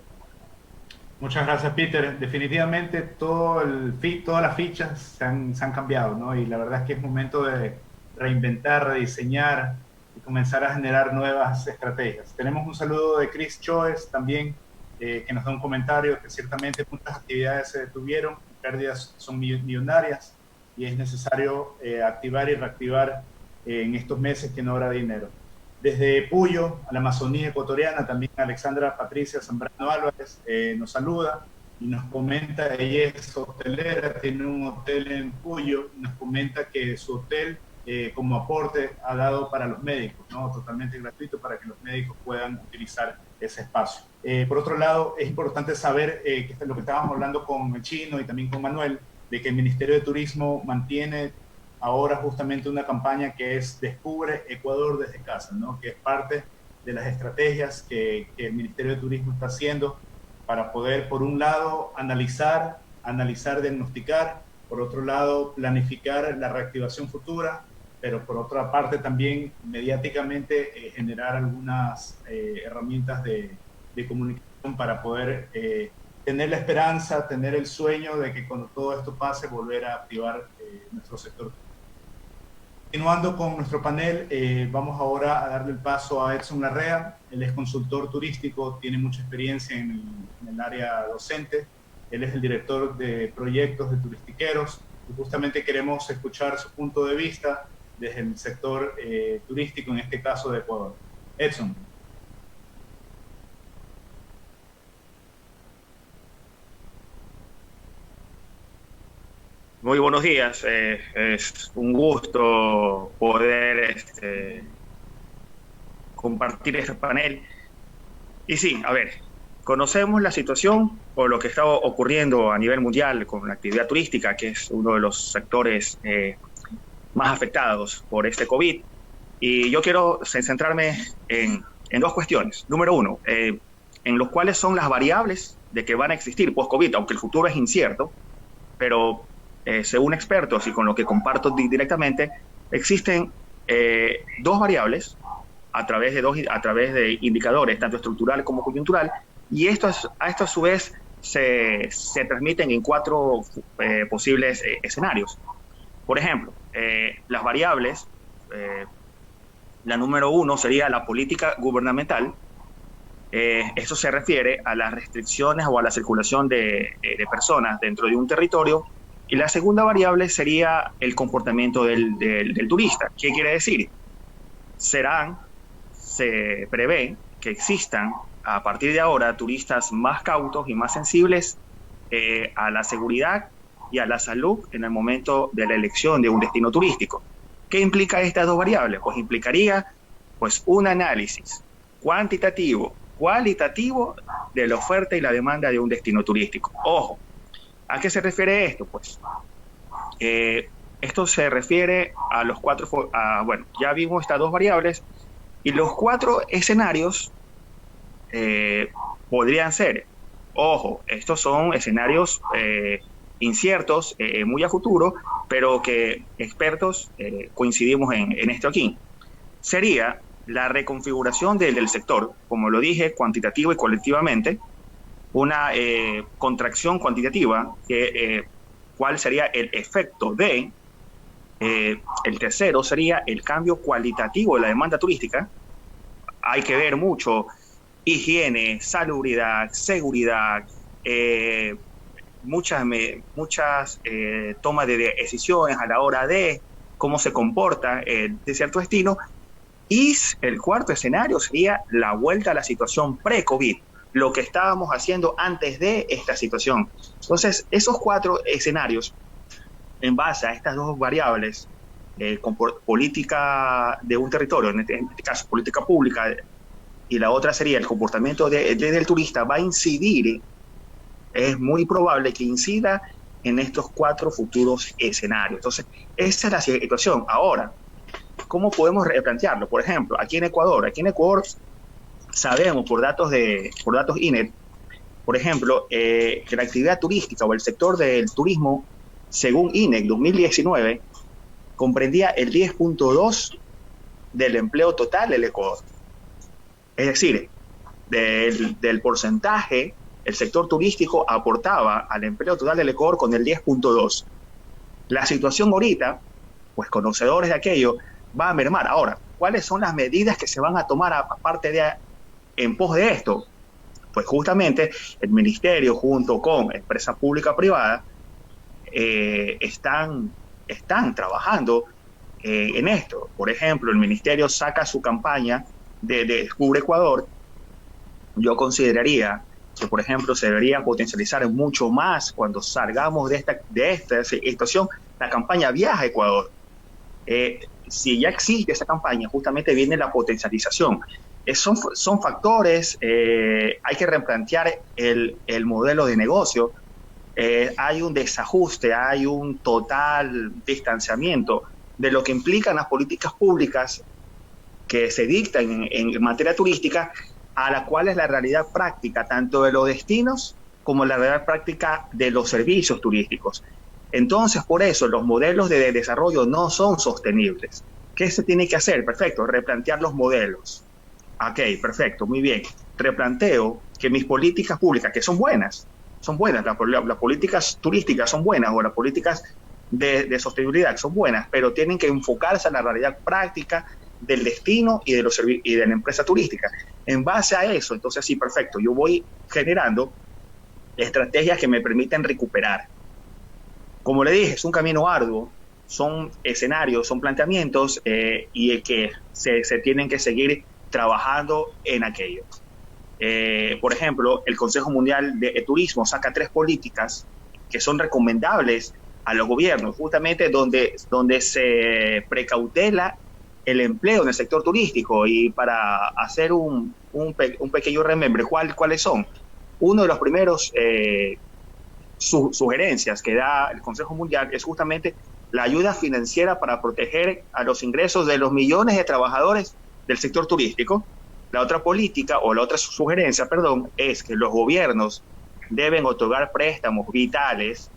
Muchas gracias, Peter. Definitivamente todas las fichas se han cambiado, ¿no? Y la verdad es que es momento de reinventar, rediseñar y comenzar a generar nuevas estrategias. Tenemos un saludo de Chris Choes también, que nos da un comentario que ciertamente muchas actividades se detuvieron, pérdidas son millonarias, y es necesario activar y reactivar en estos meses que no habrá dinero. Desde Puyo, a la Amazonía ecuatoriana, también Alexandra Patricia Zambrano Álvarez nos saluda y nos comenta, ella es hotelera, tiene un hotel en Puyo, y nos comenta que su hotel como aporte ha dado para los médicos, ¿no? Totalmente gratuito para que los médicos puedan utilizar ese espacio. Por otro lado, es importante saber que lo que estábamos hablando con el Chino y también con Manuel, de que el Ministerio de Turismo mantiene ahora justamente una campaña que es Descubre Ecuador desde casa, ¿no? Que es parte de las estrategias que el Ministerio de Turismo está haciendo para poder, por un lado, analizar analizar, diagnosticar, por otro lado, planificar la reactivación futura, pero por otra parte también mediáticamente generar algunas herramientas de comunicación para poder tener la esperanza, tener el sueño de que cuando todo esto pase, volver a activar nuestro sector. Continuando con nuestro panel, vamos ahora a darle el paso a Edson Larrea. Él es consultor turístico, tiene mucha experiencia en el área docente. Él es el director de proyectos de turistiqueros y justamente queremos escuchar su punto de vista desde el sector turístico, en este caso de Ecuador. Edson. Muy buenos días, es un gusto poder compartir este panel. Y sí, a ver, conocemos la situación o lo que está ocurriendo a nivel mundial con la actividad turística, que es uno de los sectores más afectados por este COVID. Y yo quiero centrarme en dos cuestiones. Número uno, en los cuales son las variables de que van a existir post-COVID, aunque el futuro es incierto, pero según expertos y con lo que comparto directamente, existen dos variables a través de indicadores, tanto estructural como coyuntural, y esto a su vez se transmiten en cuatro posibles escenarios. Por ejemplo, las variables, la número uno sería la política gubernamental. Esto se refiere a las restricciones o a la circulación de personas dentro de un territorio. Y la segunda variable sería el comportamiento del turista. ¿Qué quiere decir? Se prevé que existan a partir de ahora turistas más cautos y más sensibles a la seguridad y a la salud en el momento de la elección de un destino turístico. ¿Qué implica estas dos variables? Pues implicaría un análisis cuantitativo, cualitativo de la oferta y la demanda de un destino turístico. Ojo, ¿a qué se refiere esto? Pues esto se refiere a los cuatro, bueno, ya vimos estas dos variables y los cuatro escenarios podrían ser, ojo, estos son escenarios inciertos, muy a futuro, pero que expertos coincidimos en esto aquí. Sería la reconfiguración del sector, como lo dije, cuantitativo y colectivamente, una contracción cuantitativa, cuál sería el efecto de, el tercero sería el cambio cualitativo de la demanda turística. Hay que ver mucho higiene, salubridad, seguridad, muchas tomas de decisiones a la hora de cómo se comporta de cierto destino. Y el cuarto escenario sería la vuelta a la situación pre-COVID, lo que estábamos haciendo antes de esta situación. Entonces, esos cuatro escenarios, en base a estas dos variables, con política de un territorio, en este caso política pública, y la otra sería el comportamiento del turista, va a incidir, es muy probable que incida en estos cuatro futuros escenarios. Entonces, esa es la situación. Ahora, ¿cómo podemos replantearlo? Por ejemplo, aquí en Ecuador sabemos por datos INET, por ejemplo, que la actividad turística o el sector del turismo, según INET 2019, comprendía el 10.2 del empleo total del Ecuador. Es decir, del porcentaje, el sector turístico aportaba al empleo total del Ecuador con el 10.2. La situación ahorita, pues conocedores de aquello, va a mermar. Ahora, ¿cuáles son las medidas que se van a tomar en pos de esto? Pues justamente el ministerio junto con empresa pública privada están trabajando en esto. Por ejemplo, el ministerio saca su campaña de Descubre Ecuador. Yo consideraría que, por ejemplo, se debería potencializar mucho más cuando salgamos de esta situación la campaña Viaja a Ecuador. Si ya existe esa campaña, justamente viene la potencialización. Son factores, hay que replantear el modelo de negocio, hay un desajuste, hay un total distanciamiento de lo que implican las políticas públicas que se dictan en materia turística a la cual es la realidad práctica tanto de los destinos como la realidad práctica de los servicios turísticos. Entonces, por eso los modelos de desarrollo no son sostenibles. ¿Qué se tiene que hacer? Perfecto, replantear los modelos. Ok, perfecto, muy bien. Replanteo que mis políticas públicas, que son buenas, las políticas turísticas son buenas, o las políticas de sostenibilidad son buenas, pero tienen que enfocarse a la realidad práctica del destino y de la empresa turística. En base a eso, entonces sí, perfecto, yo voy generando estrategias que me permiten recuperar. Como le dije, es un camino arduo, son escenarios, son planteamientos y que se tienen que seguir trabajando en aquello. Por ejemplo, el Consejo Mundial de Turismo saca 3 políticas que son recomendables a los gobiernos, justamente donde se precautela el empleo en el sector turístico. Y para hacer un pequeño remembre, ¿cuáles son? Uno de los primeros sugerencias que da el Consejo Mundial es justamente la ayuda financiera para proteger a los ingresos de los millones de trabajadores del sector turístico. La otra política, o la otra sugerencia, es que los gobiernos deben otorgar préstamos vitales,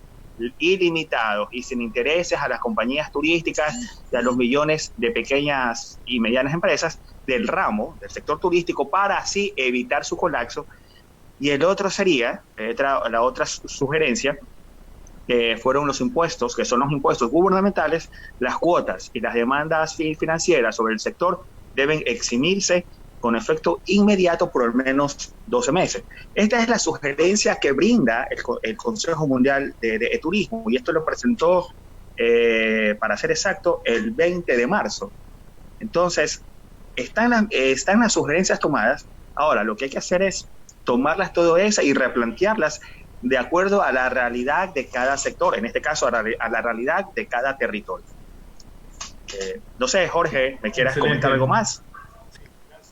ilimitados y sin intereses a las compañías turísticas y a los millones de pequeñas y medianas empresas del ramo, del sector turístico, para así evitar su colapso. Y el otro sería, la otra sugerencia, fueron los impuestos, que son los impuestos gubernamentales. Las cuotas y las demandas financieras sobre el sector deben eximirse con efecto inmediato por al menos 12 meses. Esta es la sugerencia que brinda el Consejo Mundial de Turismo, y esto lo presentó, para ser exacto, el 20 de marzo. Entonces, están las sugerencias tomadas. Ahora, lo que hay que hacer es tomarlas todas esas y replantearlas de acuerdo a la realidad de cada sector, en este caso a la realidad de cada territorio. No sé, Jorge, ¿me quieras comentar algo más?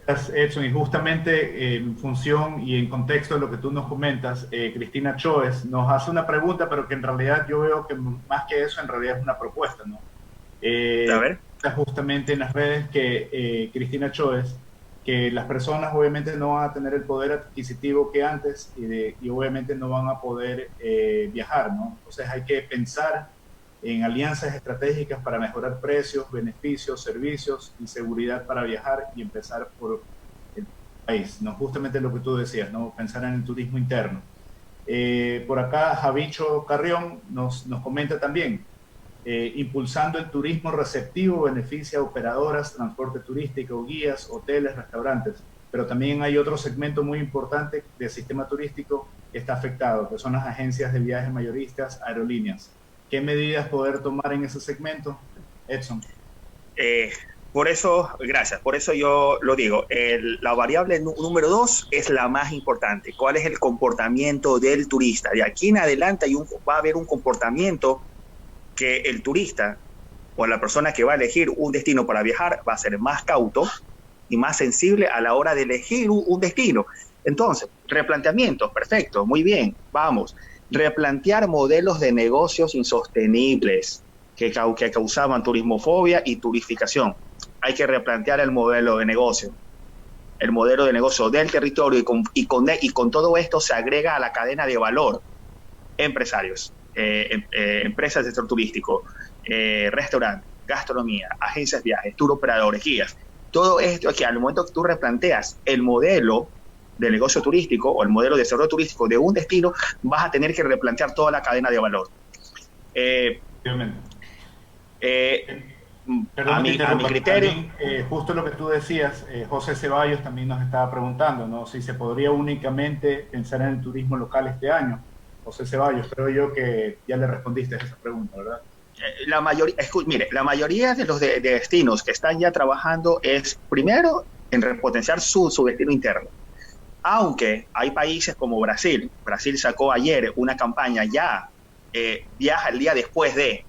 Gracias, Edson. Y justamente en función y en contexto de lo que tú nos comentas, Cristina Choes nos hace una pregunta, pero que en realidad yo veo que más que eso, en realidad es una propuesta, ¿no? A ver. Justamente en las redes que Cristina Choes, que las personas obviamente no van a tener el poder adquisitivo que antes y obviamente no van a poder viajar, ¿no? Entonces hay que pensar en alianzas estratégicas para mejorar precios, beneficios, servicios y seguridad para viajar y empezar por el país, ¿no? Justamente lo que tú decías, ¿no? Pensar en el turismo interno. Por acá Javicho Carrión nos comenta también, impulsando el turismo receptivo beneficia a operadoras, transporte turístico, guías, hoteles, restaurantes, pero también hay otro segmento muy importante del sistema turístico que está afectado, que son las agencias de viajes mayoristas, aerolíneas. ¿Qué medidas poder tomar en ese segmento, Edson? Por eso, gracias, por eso yo lo digo, la variable número 2 es la más importante. ¿Cuál es el comportamiento del turista? De aquí en adelante va a haber un comportamiento que el turista o la persona que va a elegir un destino para viajar va a ser más cauto y más sensible a la hora de elegir un destino. Entonces, replanteamientos, perfecto, muy bien, vamos. Replantear modelos de negocios insostenibles que causaban turismofobia y turistificación. Hay que replantear el modelo de negocio del territorio, y con todo esto se agrega a la cadena de valor empresarios, empresas del sector turístico, restaurantes, gastronomía, agencias de viajes, tour operadores, guías. Todo esto es que al momento que tú replanteas el modelo de negocio turístico o el modelo de desarrollo turístico de un destino, vas a tener que replantear toda la cadena de valor. A mi criterio. También, justo lo que tú decías, José Ceballos también nos estaba preguntando, ¿no? Si se podría únicamente pensar en el turismo local este año. José Ceballos, creo yo que ya le respondiste a esa pregunta, ¿verdad? La mayoría de los destinos que están ya trabajando es primero en repotenciar su destino interno. Aunque hay países como Brasil sacó ayer una campaña ya, viaja el día después de,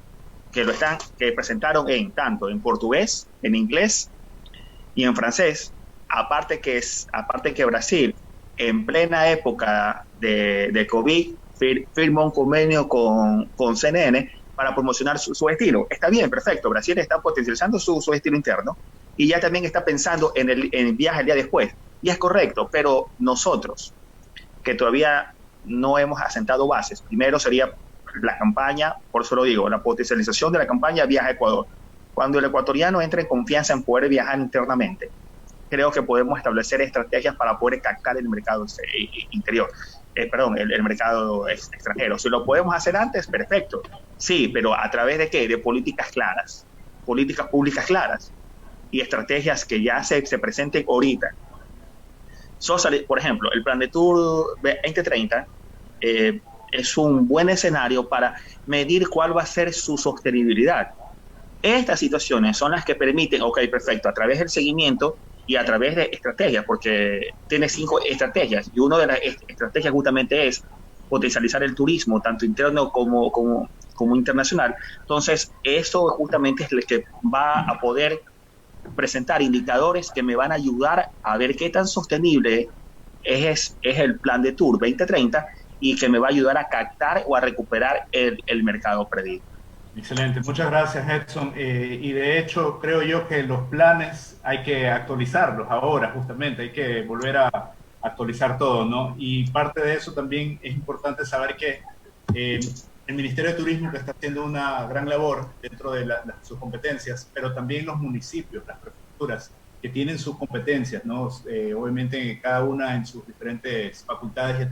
que presentaron tanto en portugués, en inglés y en francés. Aparte que Brasil, en plena época de COVID, firmó un convenio con CNN para promocionar su destino. Está bien, perfecto. Brasil está potencializando su destino interno y ya también está pensando en el viaje el día después. Y es correcto, pero nosotros, que todavía no hemos asentado bases. Primero sería la campaña, por eso lo digo, la potencialización de la campaña Viaja a Ecuador. Cuando el ecuatoriano entre en confianza en poder viajar internamente, creo que podemos establecer estrategias para poder captar el mercado interior, el mercado extranjero. Si lo podemos hacer antes, perfecto. Sí, pero ¿a través de qué? De políticas claras, políticas públicas claras y estrategias que ya se presenten ahorita. Por ejemplo, el Plan de Tour 2030 es un buen escenario para medir cuál va a ser su sostenibilidad. Estas situaciones son las que permiten, ok, perfecto, a través del seguimiento y a través de estrategias, porque tiene 5 estrategias, y una de las estrategias justamente es potencializar el turismo, tanto interno como internacional. Entonces, eso justamente es lo que va a poder presentar indicadores que me van a ayudar a ver qué tan sostenible es el Plan de Tour 2030 y que me va a ayudar a captar o a recuperar el mercado perdido. Excelente, muchas gracias Edson. Y de hecho creo yo que los planes hay que actualizarlos ahora, justamente, hay que volver a actualizar todo, ¿no? Y parte de eso también es importante saber que el Ministerio de Turismo, que está haciendo una gran labor dentro de sus competencias, pero también los municipios, las prefecturas, que tienen sus competencias, ¿no? Obviamente cada una en sus diferentes facultades y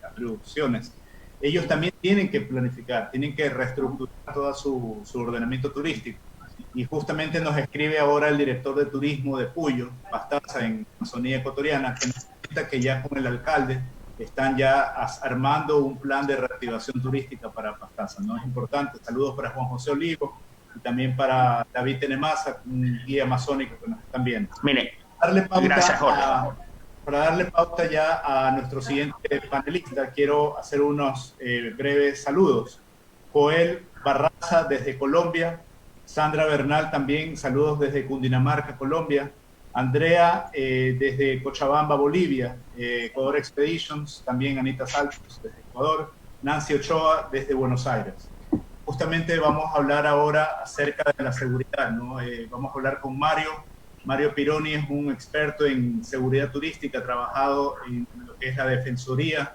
atribuciones. Ellos también tienen que planificar, tienen que reestructurar todo su ordenamiento turístico. Y justamente nos escribe ahora el director de turismo de Puyo, Pastaza, en Amazonía ecuatoriana, que nos cuenta que ya con el alcalde están ya armando un plan de reactivación turística para Pastaza, ¿no? Es importante. Saludos para Juan José Olivo y también para David Tenemasa, un guía amazónico que nos están viendo. Mire, gracias, Jorge. Para darle pauta ya a nuestro siguiente panelista, quiero hacer unos breves saludos. Joel Barraza desde Colombia, Sandra Bernal también, saludos desde Cundinamarca, Colombia, Andrea desde Cochabamba, Bolivia, Ecuador Expeditions, también Anita Saltos desde Ecuador, Nancy Ochoa desde Buenos Aires. Justamente vamos a hablar ahora acerca de la seguridad, ¿no? Vamos a hablar con Mario Pironi, es un experto en seguridad turística, ha trabajado en lo que es la Defensoría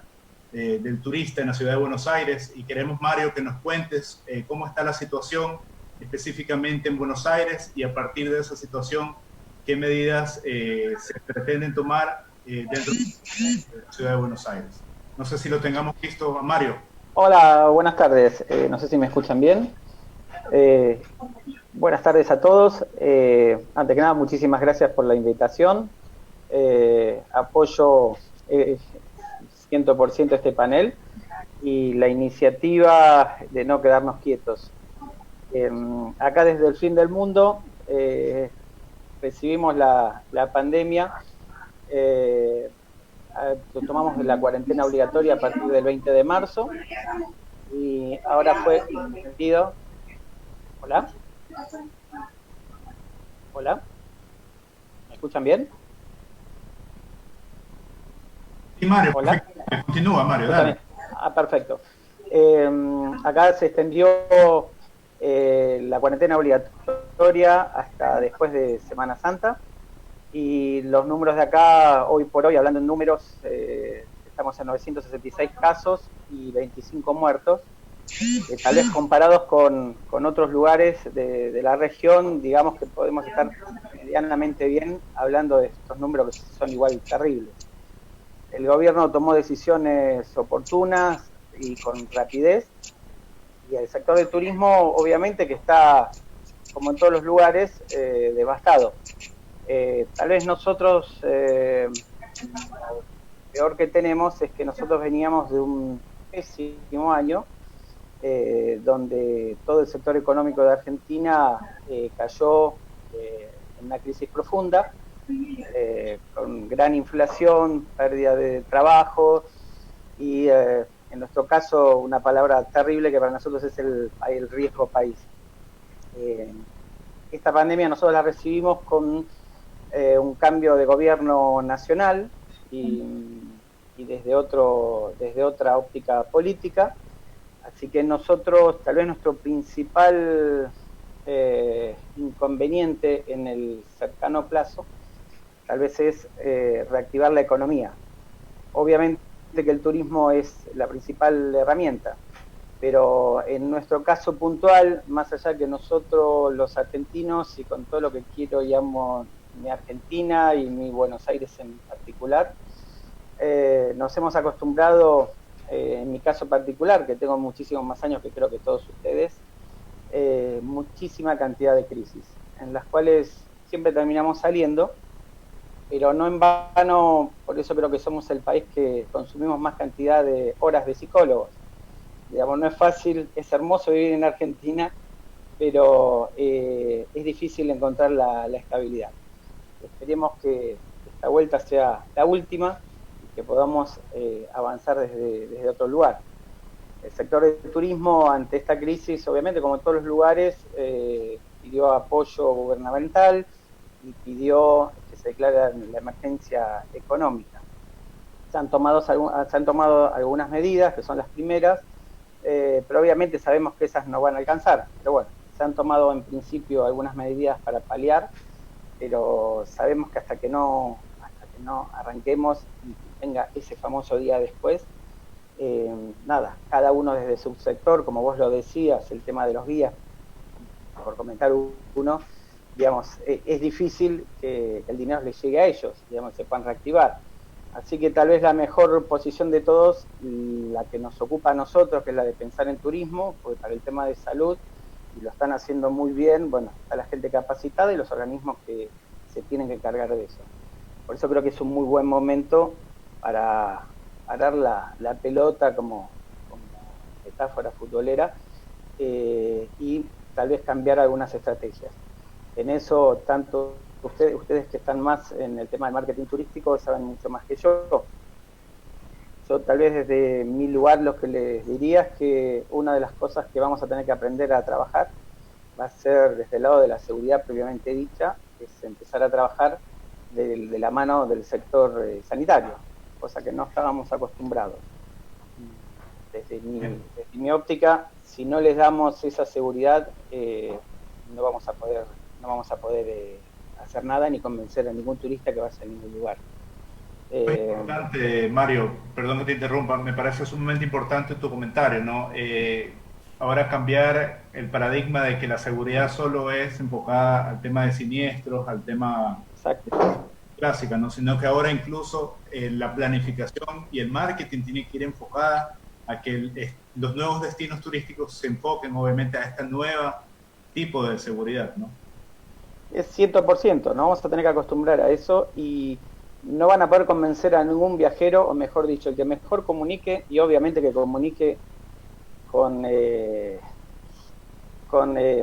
del Turista en la ciudad de Buenos Aires, y queremos, Mario, que nos cuentes cómo está la situación específicamente en Buenos Aires, y a partir de esa situación, qué medidas se pretenden tomar dentro de la ciudad de Buenos Aires. No sé si lo tengamos listo, Mario. Hola, buenas tardes. No sé si me escuchan bien. Buenas tardes a todos. Antes que nada, muchísimas gracias por la invitación. Apoyo 100% este panel y la iniciativa de no quedarnos quietos. Acá desde el fin del mundo recibimos la pandemia, tomamos la cuarentena obligatoria a partir del 20 de marzo y ahora fue extendido. ¿Hola? ¿Hola? ¿Me escuchan bien? Sí, Mario. ¿Hola? Continúa, Mario, dale. Perfecto. Acá se extendió la cuarentena obligatoria hasta después de Semana Santa, y los números de acá, hoy por hoy, hablando en números, estamos en 966 casos y 25 muertos. Tal vez comparados con otros lugares de la región, digamos que podemos estar medianamente bien, hablando de estos números que son igual terribles. El gobierno tomó decisiones oportunas y con rapidez, y el sector del turismo obviamente que está, como en todos los lugares, devastado. Tal vez nosotros, lo peor que tenemos es que nosotros veníamos de un pésimo año, donde todo el sector económico de Argentina cayó en una crisis profunda, con gran inflación, pérdida de trabajo y en nuestro caso una palabra terrible que para nosotros es el riesgo país. Esta pandemia nosotros la recibimos con un cambio de gobierno nacional y desde otra óptica política. Así que nosotros, tal vez nuestro principal inconveniente en el cercano plazo, tal vez es reactivar la economía. Obviamente que el turismo es la principal herramienta, pero en nuestro caso puntual, más allá que nosotros los argentinos, y con todo lo que quiero y amo mi Argentina y mi Buenos Aires en particular, nos hemos acostumbrado, en mi caso particular, que tengo muchísimos más años que creo que todos ustedes, muchísima cantidad de crisis, en las cuales siempre terminamos saliendo, pero no en vano. Por eso creo que somos el país que consumimos más cantidad de horas de psicólogos. Digamos, no es fácil, es hermoso vivir en Argentina, pero es difícil encontrar la estabilidad. Esperemos que esta vuelta sea la última y que podamos avanzar desde otro lugar. El sector del turismo ante esta crisis, obviamente, como en todos los lugares, pidió apoyo gubernamental y pidió que se declare la emergencia económica. Se han tomado algunas medidas, que son las primeras, pero obviamente sabemos que esas no van a alcanzar. Pero bueno, se han tomado en principio algunas medidas para paliar, pero sabemos que hasta que no arranquemos y venga ese famoso día después, nada, cada uno desde su sector, como vos lo decías, el tema de los guías, por comentar uno, digamos, es difícil que el dinero les llegue a ellos, digamos, se puedan reactivar. Así que tal vez la mejor posición de todos, la que nos ocupa a nosotros, que es la de pensar en turismo, porque para el tema de salud, y lo están haciendo muy bien, bueno, está la gente capacitada y los organismos que se tienen que encargar de eso. Por eso creo que es un muy buen momento para parar la pelota como metáfora futbolera, y tal vez cambiar algunas estrategias. En eso, tanto ustedes que están más en el tema del marketing turístico saben mucho más que yo. Yo tal vez desde mi lugar lo que les diría es que una de las cosas que vamos a tener que aprender a trabajar va a ser desde el lado de la seguridad propiamente dicha, es empezar a trabajar de la mano del sector sanitario, cosa que no estábamos acostumbrados. Desde mi óptica, si no les damos esa seguridad, no vamos a poder hacer nada ni convencer a ningún turista que vaya a ningún lugar. Muy importante, Mario, perdón que te interrumpa, me parece sumamente importante tu comentario, ¿no? Ahora cambiar el paradigma de que la seguridad solo es enfocada al tema de siniestros, al tema clásica, ¿no? Sino que ahora incluso la planificación y el marketing tiene que ir enfocada a que los nuevos destinos turísticos se enfoquen obviamente a esta nueva tipo de seguridad, ¿no? Es 100%, nos vamos a tener que acostumbrar a eso y no van a poder convencer a ningún viajero, o mejor dicho, el que mejor comunique, y obviamente que comunique con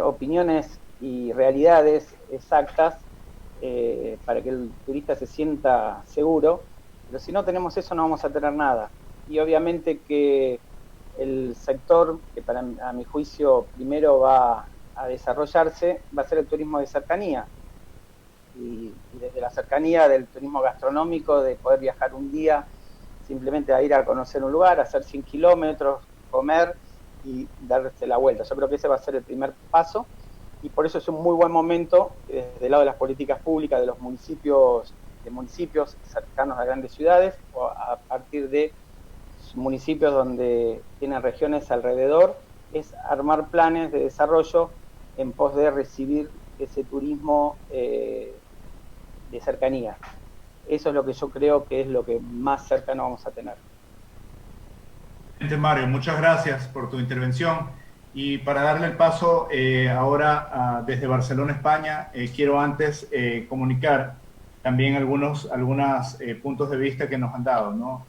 opiniones y realidades exactas, para que el turista se sienta seguro. Pero si no tenemos eso no vamos a tener nada. Y obviamente que el sector que a mi juicio primero va a desarrollarse va a ser el turismo de cercanía, y desde la cercanía del turismo gastronómico, de poder viajar un día simplemente a ir a conocer un lugar, hacer 100 kilómetros, comer y darse la vuelta. Yo creo que ese va a ser el primer paso, y por eso es un muy buen momento desde el lado de las políticas públicas de los municipios cercanos a grandes ciudades, o a partir de municipios donde tienen regiones alrededor, es armar planes de desarrollo en pos de recibir ese turismo de cercanía. Eso es lo que yo creo que es lo que más cercano vamos a tener. Mario, muchas gracias por tu intervención. Y para darle el paso ahora desde Barcelona, España, quiero antes comunicar también algunos puntos de vista que nos han dado, ¿no?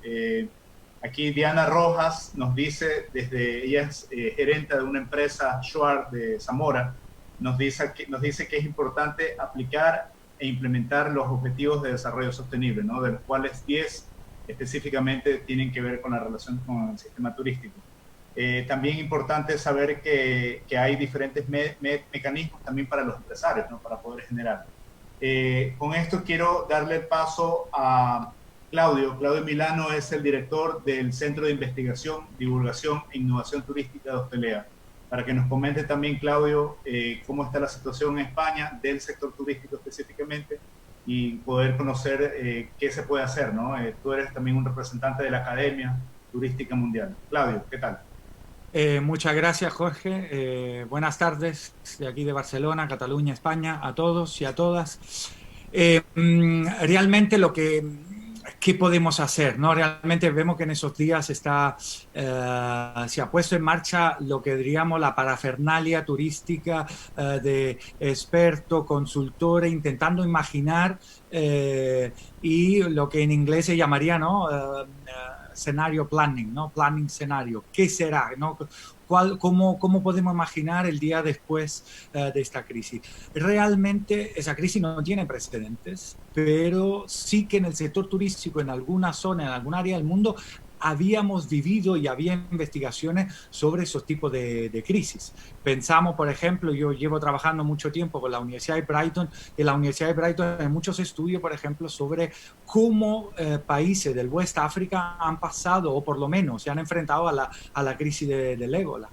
Aquí Diana Rojas nos dice, ella es gerente de una empresa Shuar de Zamora, nos dice que es importante aplicar e implementar los objetivos de desarrollo sostenible, ¿no? De los cuales 10 específicamente tienen que ver con la relación con el sistema turístico. También importante saber que hay diferentes mecanismos también para los empresarios, ¿no? Para poder generar. Con esto quiero darle el paso a Claudio. Claudio Milano es el director del Centro de Investigación, Divulgación e Innovación Turística de Hostelea. Para que nos comente también, Claudio, cómo está la situación en España del sector turístico específicamente, y poder conocer qué se puede hacer, ¿no? Tú eres también un representante de la Academia Turística Mundial. Claudio, ¿qué tal? Muchas gracias, Jorge. Buenas tardes de aquí de Barcelona, Cataluña, España, a todos y a todas. Realmente ¿qué podemos hacer? ¿No? Realmente vemos que en esos días se ha puesto en marcha lo que diríamos la parafernalia turística de expertos, consultores, intentando imaginar y lo que en inglés se llamaría, ¿no? Scenario planning, ¿no? Planning scenario. ¿Qué será? ¿No? ¿Cómo podemos imaginar el día después de esta crisis? Realmente esa crisis no tiene precedentes, pero sí que en el sector turístico, en alguna zona, en algún área del mundo, habíamos vivido y había investigaciones sobre esos tipos de crisis. Pensamos, por ejemplo, yo llevo trabajando mucho tiempo con la Universidad de Brighton, y en la Universidad de Brighton hay muchos estudios, por ejemplo, sobre cómo países del West África han pasado, o por lo menos se han enfrentado a la crisis del ébola.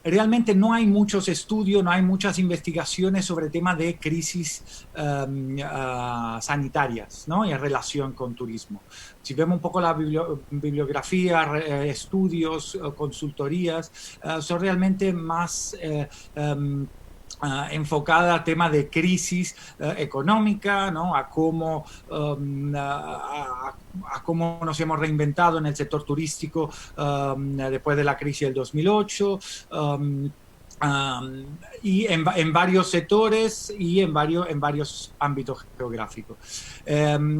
Realmente no hay muchos estudios, no hay muchas investigaciones sobre el tema de crisis sanitarias, ¿no? Y en relación con turismo. Si vemos un poco la bibliografía, estudios, consultorías, son realmente más enfocada a tema de crisis económica, ¿no? A cómo nos hemos reinventado en el sector turístico después de la crisis del 2008, y en varios sectores y en varios ámbitos geográficos.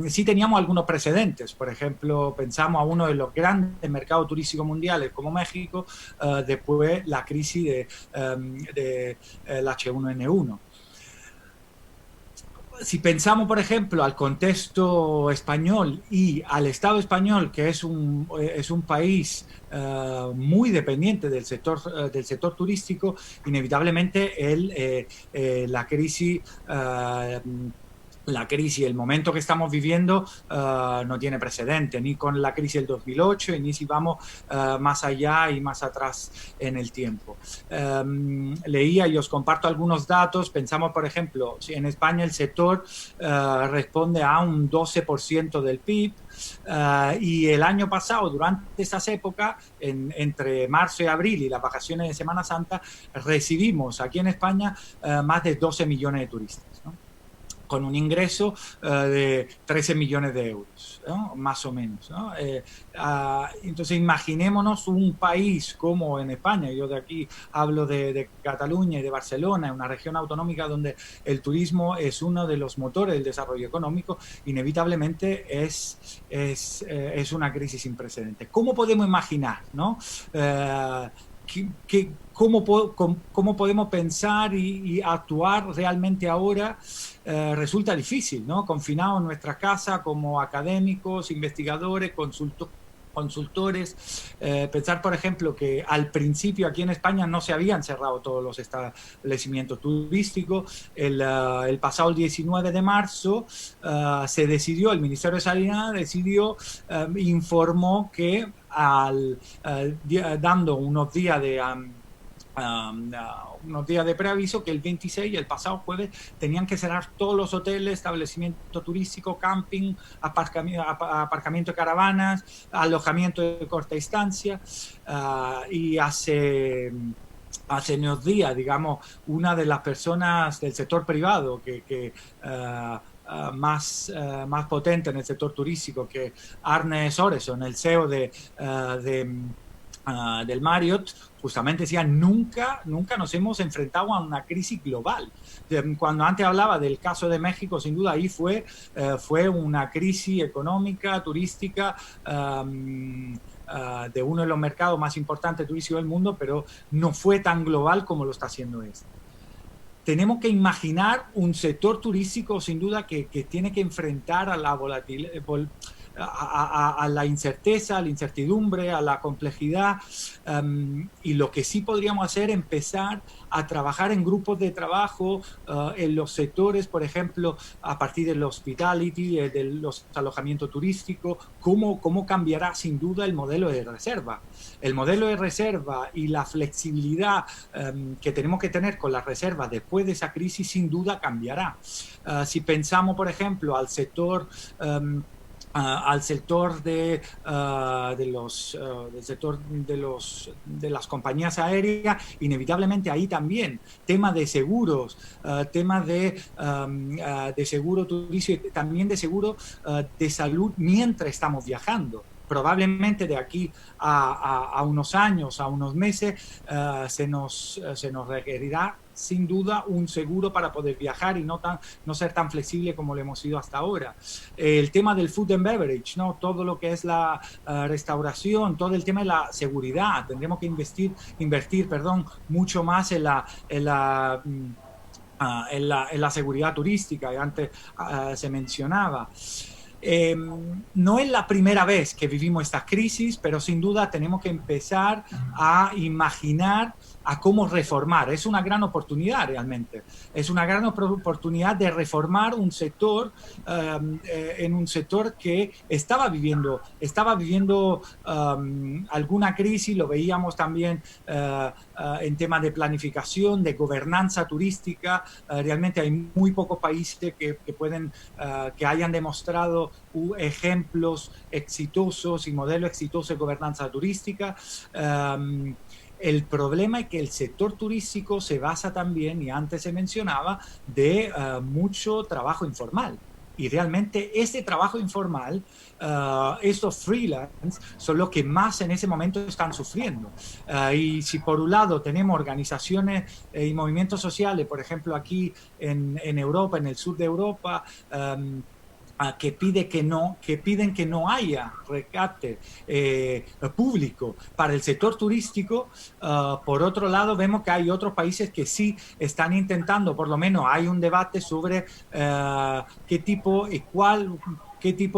Sí teníamos algunos precedentes. Por ejemplo, pensamos a uno de los grandes mercados turísticos mundiales como México, después la crisis del H1N1. Si pensamos, por ejemplo, al contexto español y al Estado español, que es un país muy dependiente del sector turístico, inevitablemente la crisis, el momento que estamos viviendo no tiene precedente, ni con la crisis del 2008, ni si vamos más allá y más atrás en el tiempo. Leía y os comparto algunos datos. Pensamos, por ejemplo, si en España el sector responde a un 12% del PIB, y el año pasado, durante esas épocas, entre marzo y abril y las vacaciones de Semana Santa, recibimos aquí en España más de 12 millones de turistas, ¿no? Con un ingreso de 13 millones de euros, ¿no? Más o menos, ¿no? Entonces imaginémonos un país como en España, yo de aquí hablo de Cataluña y de Barcelona, una región autonómica donde el turismo es uno de los motores del desarrollo económico. Inevitablemente es una crisis sin precedentes. ¿Cómo podemos imaginar, ¿no? ¿Cómo podemos pensar y actuar realmente ahora? Resulta difícil, ¿no? Confinados en nuestra casa como académicos, investigadores, consultores. Pensar, por ejemplo, que al principio aquí en España no se habían cerrado todos los establecimientos turísticos. El pasado 19 de marzo se decidió, el Ministerio de Sanidad informó que dando unos días de preaviso, que el 26, el pasado jueves, tenían que cerrar todos los hoteles, establecimientos turísticos, camping, aparcamiento de caravanas, alojamiento de corta distancia. Y hace unos días, digamos, una de las personas del sector privado que más potente en el sector turístico, que Arne Sorenson, el CEO del Marriott, justamente decía, nunca nos hemos enfrentado a una crisis global. Cuando antes hablaba del caso de México, sin duda ahí fue una crisis económica, turística, de uno de los mercados más importantes turísticos del mundo, pero no fue tan global como lo está haciendo este. Tenemos que imaginar un sector turístico, sin duda, que tiene que enfrentar a la volatilidad, a la incerteza, a la incertidumbre, a la complejidad, y lo que sí podríamos hacer es empezar a trabajar en grupos de trabajo en los sectores, por ejemplo, a partir del hospitality, de los alojamientos turísticos, cómo cambiará sin duda el modelo de reserva. El modelo de reserva y la flexibilidad que tenemos que tener con las reservas después de esa crisis sin duda cambiará. Si pensamos, por ejemplo, al sector del sector de las compañías aéreas, inevitablemente ahí también tema de seguros, tema de seguro turístico y también de seguro de salud mientras estamos viajando. Probablemente de aquí a unos años, a unos meses, se nos requerirá sin duda un seguro para poder viajar y no ser tan flexible como lo hemos sido hasta ahora. El tema del food and beverage, ¿no? Todo lo que es la restauración, todo el tema de la seguridad. Tendremos que invertir mucho más en la seguridad turística, que antes se mencionaba. No es la primera vez que vivimos esta crisis, pero sin duda tenemos que empezar a imaginar a cómo reformar. Es una gran oportunidad realmente. Es una gran oportunidad de reformar un sector, en un sector que estaba viviendo alguna crisis. Lo veíamos también en temas de planificación, de gobernanza turística. Realmente hay muy pocos países que hayan demostrado ejemplos exitosos y modelos exitosos de gobernanza turística. El problema es que el sector turístico se basa también, y antes se mencionaba, de mucho trabajo informal. Y realmente ese trabajo informal, estos freelance, son los que más en ese momento están sufriendo. Y si por un lado tenemos organizaciones y movimientos sociales, por ejemplo aquí en Europa, en el sur de Europa, que piden que no haya rescate público para el sector turístico. Por otro lado, vemos que hay otros países que sí están intentando, por lo menos hay un debate sobre qué tipo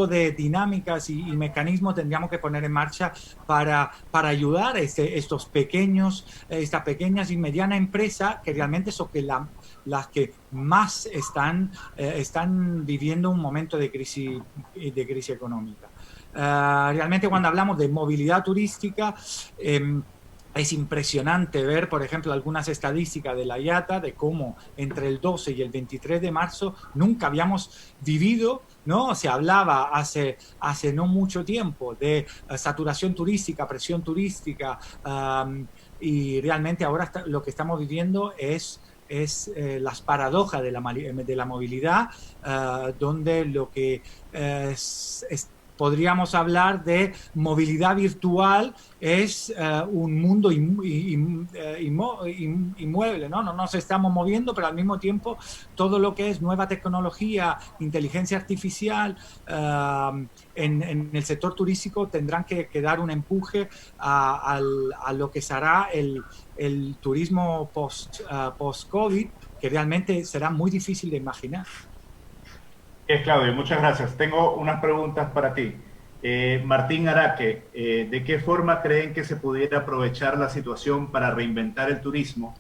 de dinámicas y mecanismos tendríamos que poner en marcha para ayudar a estas pequeñas y medianas empresas que realmente son las que más están viviendo un momento de crisis económica. Realmente cuando hablamos de movilidad turística, es impresionante ver, por ejemplo, algunas estadísticas de la IATA de cómo entre el 12 y el 23 de marzo nunca habíamos vivido, ¿no? Se hablaba hace no mucho tiempo de saturación turística, presión turística, y realmente ahora lo que estamos viviendo es las paradojas de la movilidad, donde lo que podríamos hablar de movilidad virtual es un mundo inmueble, ¿no? No nos estamos moviendo, pero al mismo tiempo todo lo que es nueva tecnología, inteligencia artificial, en el sector turístico tendrán que dar un empuje a lo que será el turismo post-COVID, que realmente será muy difícil de imaginar. Claudio, muchas gracias. Tengo unas preguntas para ti. Martín Araque, ¿de qué forma creen que se pudiera aprovechar la situación para reinventar el turismo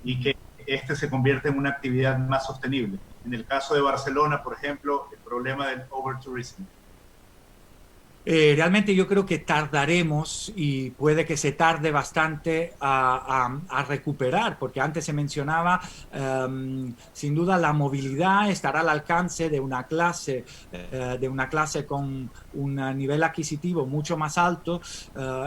y que este se convierta en una actividad más sostenible? En el caso de Barcelona, por ejemplo, el problema del overtourism. Realmente yo creo que tardaremos, y puede que se tarde bastante a recuperar, porque antes se mencionaba, sin duda la movilidad estará al alcance de una clase con un nivel adquisitivo mucho más alto.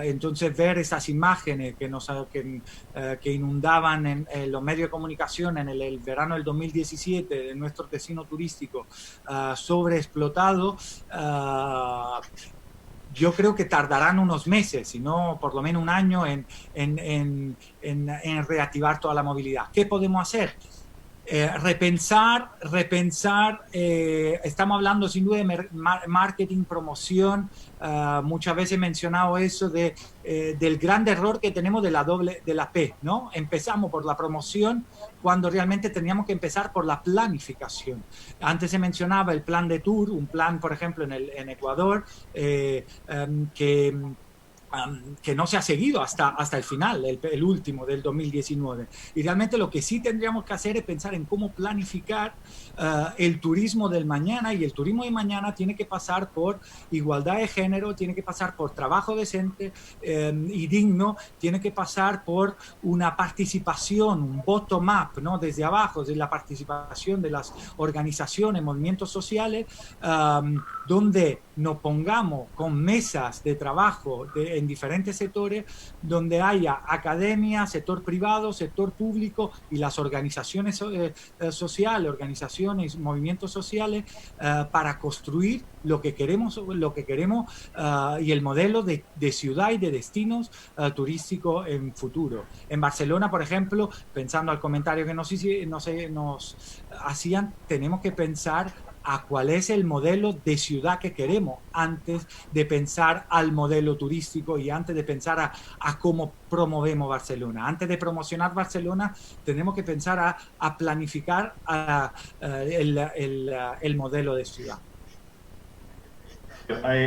Entonces ver esas imágenes que inundaban en los medios de comunicación en el verano del 2017 de nuestro destino turístico sobreexplotado, yo creo que tardarán unos meses, si no por lo menos un año, en reactivar toda la movilidad. ¿Qué podemos hacer? repensar, estamos hablando sin duda de marketing, promoción, muchas veces he mencionado eso del gran error que tenemos de la P, ¿no? Empezamos por la promoción cuando realmente teníamos que empezar por la planificación. Antes se mencionaba el plan de tour, un plan, por ejemplo, en Ecuador, que no se ha seguido hasta el final, el último del 2019. Y realmente lo que sí tendríamos que hacer es pensar en cómo planificar el turismo del mañana, y el turismo de mañana tiene que pasar por igualdad de género, tiene que pasar por trabajo decente y digno, tiene que pasar por una participación, un bottom-up, ¿no? Desde abajo, desde la participación de las organizaciones, movimientos sociales, donde nos pongamos con mesas de trabajo en diferentes sectores, donde haya academia, sector privado, sector público y las organizaciones sociales, organizaciones, movimientos sociales, para construir lo que queremos y el modelo de ciudad y de destinos turísticos en futuro. En Barcelona, por ejemplo, pensando al comentario que nos hacían, tenemos que pensar a cuál es el modelo de ciudad que queremos antes de pensar al modelo turístico y antes de pensar a cómo promovemos Barcelona. Antes de promocionar Barcelona, tenemos que pensar a planificar el modelo de ciudad.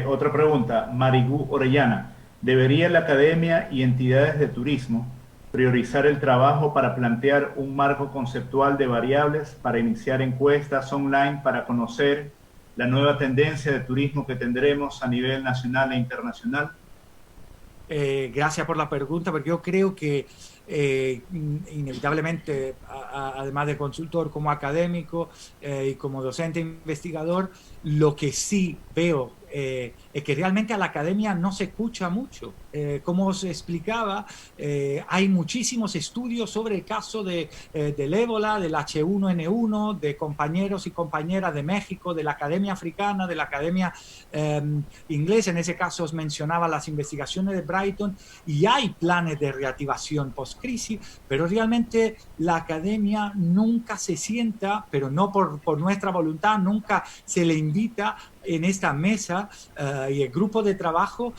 Otra pregunta, Marigú Orellana. ¿Debería la academia y entidades de turismo priorizar el trabajo para plantear un marco conceptual de variables para iniciar encuestas online para conocer la nueva tendencia de turismo que tendremos a nivel nacional e internacional? Gracias por la pregunta, porque yo creo que inevitablemente, además de consultor, como académico y como docente investigador, lo que sí veo es que realmente a la academia no se escucha mucho. Como os explicaba, hay muchísimos estudios sobre el caso del ébola, del H1N1, de compañeros y compañeras de México, de la Academia Africana, de la Academia Inglesa. En ese caso os mencionaba las investigaciones de Brighton, y hay planes de reactivación post-crisis, pero realmente la academia nunca se sienta, pero no por nuestra voluntad, nunca se le invita en esta mesa y el grupo de trabajo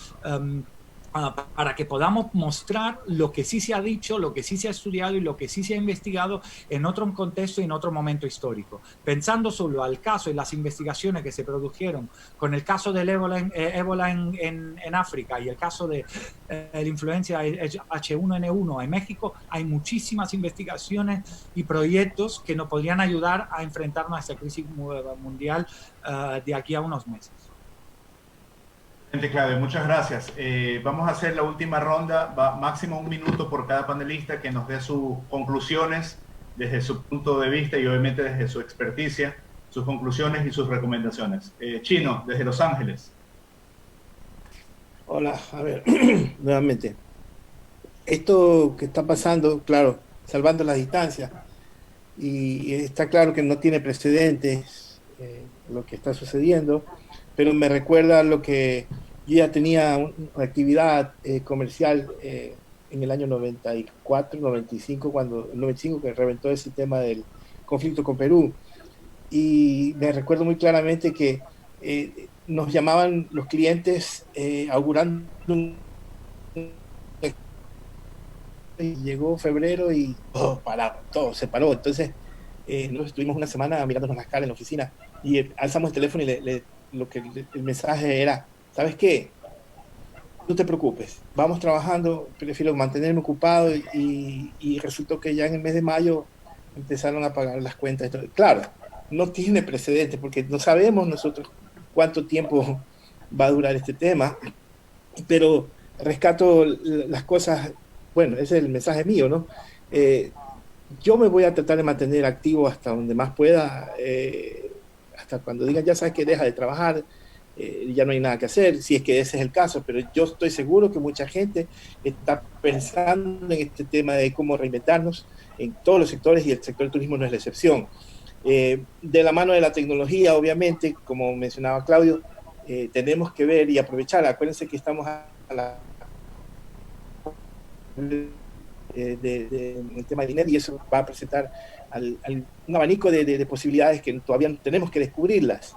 para que podamos mostrar lo que sí se ha dicho, lo que sí se ha estudiado y lo que sí se ha investigado en otro contexto y en otro momento histórico. Pensando solo al caso y las investigaciones que se produjeron con el caso del ébola en África y el caso de la influencia H1N1 en México, hay muchísimas investigaciones y proyectos que nos podrían ayudar a enfrentarnos a esta crisis mundial de aquí a unos meses. Claudio, muchas gracias. Vamos a hacer la última ronda, máximo 1 minuto por cada panelista que nos dé sus conclusiones desde su punto de vista y obviamente desde su experticia, sus conclusiones y sus recomendaciones. Chino, desde Los Ángeles. Hola, a ver, nuevamente. Esto que está pasando, claro, salvando las distancias, y está claro que no tiene precedentes lo que está sucediendo, pero me recuerda lo que yo ya tenía una actividad comercial en el año 94, 95, el 95 que reventó ese tema del conflicto con Perú. Y me recuerdo muy claramente que nos llamaban los clientes augurando y llegó febrero y todo se paró. Entonces nosotros estuvimos una semana mirándonos las caras en la oficina y alzamos el teléfono y el mensaje era: ¿sabes qué? No te preocupes, vamos trabajando, prefiero mantenerme ocupado, y resultó que ya en el mes de mayo empezaron a pagar las cuentas. Entonces, claro, no tiene precedentes porque no sabemos nosotros cuánto tiempo va a durar este tema, pero rescato las cosas. Bueno, ese es el mensaje mío, ¿no? Yo me voy a tratar de mantener activo hasta donde más pueda, hasta cuando digan, ya sabes que deja de trabajar, ya no hay nada que hacer, si es que ese es el caso, pero yo estoy seguro que mucha gente está pensando en este tema de cómo reinventarnos en todos los sectores, y el sector del turismo no es la excepción. De la mano de la tecnología, obviamente, como mencionaba Claudio, tenemos que ver y aprovechar. Acuérdense que estamos a la en el tema de dinero, y eso va a presentar un abanico de posibilidades que todavía tenemos que descubrirlas.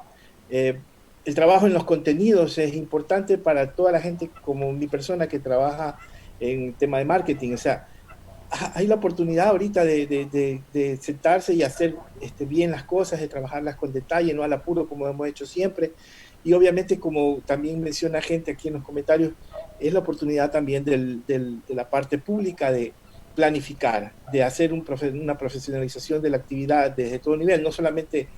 El trabajo en los contenidos es importante para toda la gente como mi persona que trabaja en tema de marketing. O sea, hay la oportunidad ahorita de sentarse y hacer bien las cosas, de trabajarlas con detalle, no al apuro como hemos hecho siempre. Y obviamente, como también menciona gente aquí en los comentarios, es la oportunidad también de la parte pública de planificar, de hacer una profesionalización de la actividad desde todo nivel, no solamente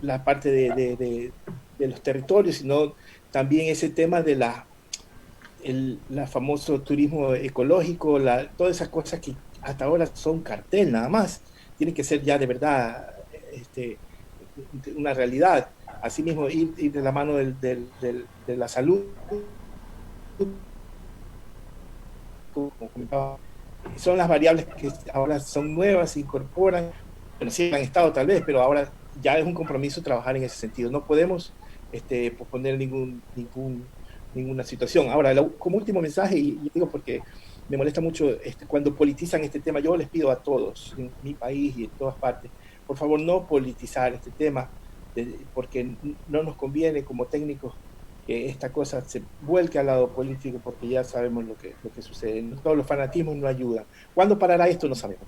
la parte de los territorios, sino también ese tema de el famoso turismo ecológico, todas esas cosas que hasta ahora son cartel nada más, tienen que ser ya de verdad una realidad. Asimismo, ir de la mano de la salud, como comentaba, son las variables que ahora son nuevas, se incorporan, bueno, sí han estado tal vez, pero ahora ya es un compromiso trabajar en ese sentido. No podemos posponer ninguna situación. Ahora, como último mensaje, y digo porque me molesta mucho cuando politizan este tema, yo les pido a todos, en mi país y en todas partes, por favor no politizar este tema, porque no nos conviene como técnicos que esta cosa se vuelque al lado político, porque ya sabemos lo que sucede. Todos los fanatismos no ayudan. ¿Cuándo parará esto? No sabemos.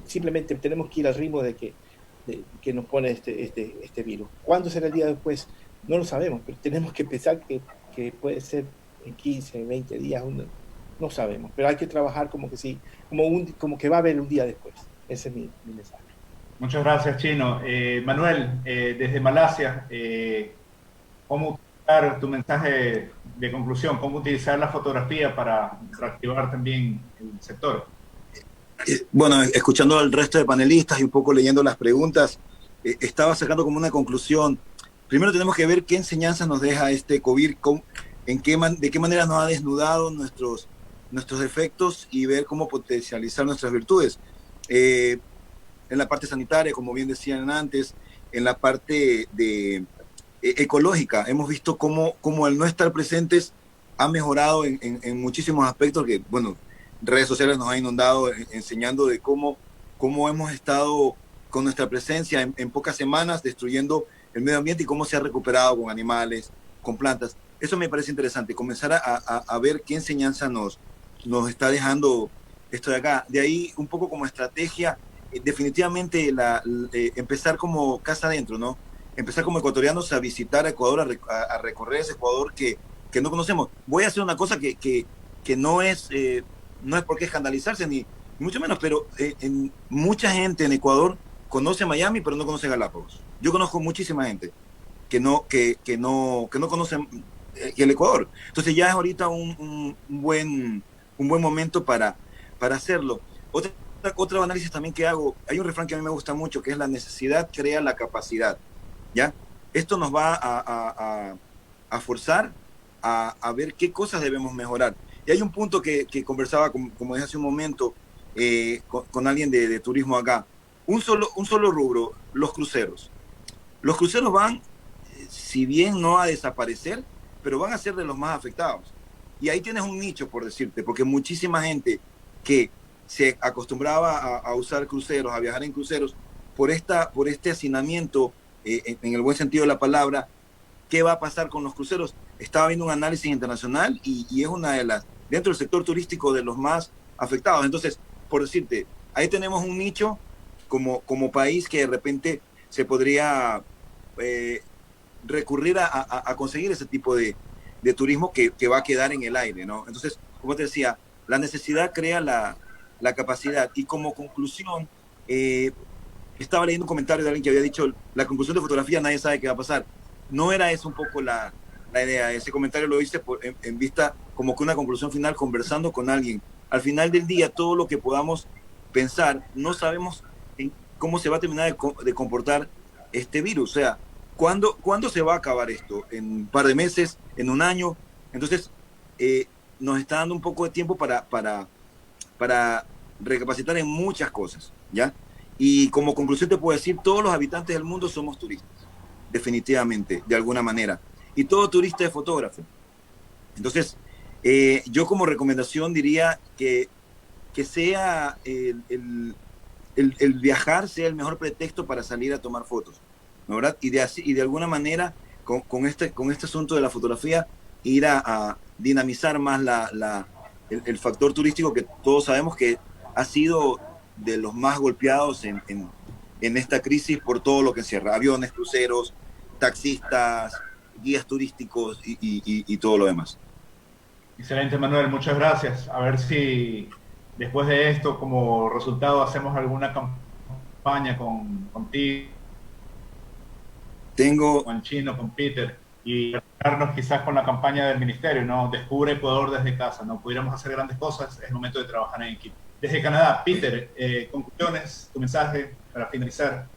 Simplemente tenemos que ir al ritmo de que nos pone este virus. ¿Cuándo será el día después? No lo sabemos, pero tenemos que pensar que puede ser en 15, 20 días, no sabemos, pero hay que trabajar como que sí, como que va a haber un día después. Ese es mi mensaje. Muchas gracias, Chino. Manuel, desde Malasia, ¿cómo utilizar tu mensaje de conclusión? ¿Cómo utilizar la fotografía para reactivar también el sector? Bueno, escuchando al resto de panelistas y un poco leyendo las preguntas, estaba sacando como una conclusión. Primero tenemos que ver qué enseñanzas nos deja este COVID, de qué manera nos ha desnudado nuestros defectos y ver cómo potencializar nuestras virtudes. En la parte sanitaria, como bien decían antes, en la parte ecológica, hemos visto cómo el no estar presentes ha mejorado en muchísimos aspectos que, bueno, redes sociales nos han inundado enseñando de cómo hemos estado con nuestra presencia en pocas semanas destruyendo el medio ambiente y cómo se ha recuperado con animales, con plantas. Eso me parece interesante, comenzar a ver qué enseñanza nos está dejando esto de acá. De ahí, un poco como estrategia, definitivamente empezar como casa adentro, ¿no? Empezar como ecuatorianos a visitar a Ecuador, a recorrer ese Ecuador que no conocemos. Voy a hacer una cosa que no es por qué escandalizarse, ni mucho menos, pero mucha gente en Ecuador conoce Miami, pero no conoce Galápagos. Yo conozco muchísima gente que no conoce el Ecuador. Entonces ya es ahorita un buen momento para hacerlo. Otro análisis también que hago, hay un refrán que a mí me gusta mucho, que es la necesidad crea la capacidad, ¿ya? Esto nos va a forzar a ver qué cosas debemos mejorar. Y hay un punto que conversaba, como dije hace un momento, con alguien de turismo acá. Un solo rubro, los cruceros. Los cruceros van, si bien no a desaparecer, pero van a ser de los más afectados. Y ahí tienes un nicho, por decirte, porque muchísima gente que se acostumbraba a usar cruceros, a viajar en cruceros, por este hacinamiento, en el buen sentido de la palabra, ¿qué va a pasar con los cruceros? Estaba viendo un análisis internacional y es una de las, dentro del sector turístico, de los más afectados. Entonces, por decirte, ahí tenemos un nicho como país que de repente se podría recurrir a conseguir ese tipo de turismo que va a quedar en el aire, ¿no? Entonces, como te decía, la necesidad crea la capacidad. Y como conclusión, estaba leyendo un comentario de alguien que había dicho, la conclusión de fotografía nadie sabe qué va a pasar. No era eso un poco la idea. Ese comentario lo hice en vista como que una conclusión final, conversando con alguien. Al final del día, todo lo que podamos pensar, no sabemos cómo se va a terminar de comportar este virus. O sea, ¿cuándo se va a acabar esto? ¿En un par de meses? ¿En un año? Entonces, nos está dando un poco de tiempo para recapacitar en muchas cosas, ¿ya? Y como conclusión te puedo decir, todos los habitantes del mundo somos turistas, definitivamente, de alguna manera. Y todo turista es fotógrafo. Entonces, Yo como recomendación diría que sea el viajar sea el mejor pretexto para salir a tomar fotos, ¿no, verdad? Y de alguna manera con este asunto de la fotografía ir a dinamizar más el factor turístico, que todos sabemos que ha sido de los más golpeados en esta crisis por todo lo que encierra: aviones, cruceros, taxistas, guías turísticos y todo lo demás. Excelente, Manuel, muchas gracias. A ver si después de esto, como resultado, hacemos alguna campaña contigo, con Chino, con Peter, y darnos quizás con la campaña del ministerio, ¿no? Descubre Ecuador desde casa, ¿no? Pudiéramos hacer grandes cosas, es momento de trabajar en equipo. Desde Canadá, Peter, conclusiones, tu mensaje para finalizar.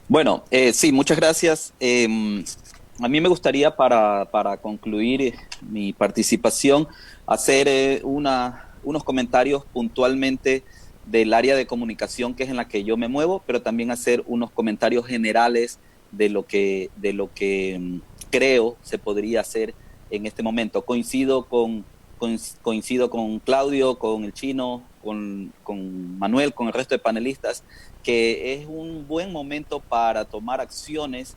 Bueno, sí, muchas gracias. A mí me gustaría, para concluir mi participación, hacer unos comentarios puntualmente del área de comunicación, que es en la que yo me muevo, pero también hacer unos comentarios generales de lo que creo se podría hacer en este momento. Coincido con Claudio, con el Chino, con Manuel, con el resto de panelistas, que es un buen momento para tomar acciones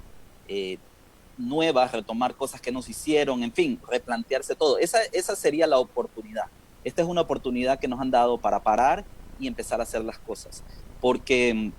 nuevas, retomar cosas que nos hicieron, en fin, replantearse todo. Esa sería la oportunidad. Esta es una oportunidad que nos han dado para parar y empezar a hacer las cosas. Porque,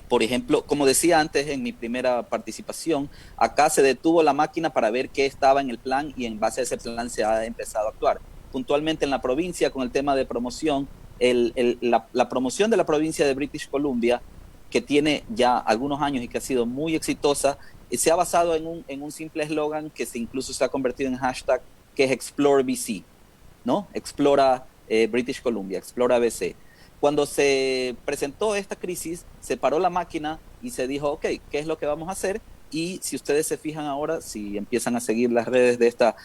por ejemplo, como decía antes en mi primera participación, acá se detuvo la máquina para ver qué estaba en el plan, y en base a ese plan se ha empezado a actuar. Puntualmente en la provincia, con el tema de promoción, la promoción de la provincia de British Columbia, que tiene ya algunos años y que ha sido muy exitosa, se ha basado en un simple eslogan que incluso se ha convertido en hashtag, que es Explore BC, ¿no? Explora British Columbia, Explora BC. Cuando se presentó esta crisis, se paró la máquina y se dijo, ok, ¿qué es lo que vamos a hacer? Y si ustedes se fijan ahora, si empiezan a seguir las redes de esta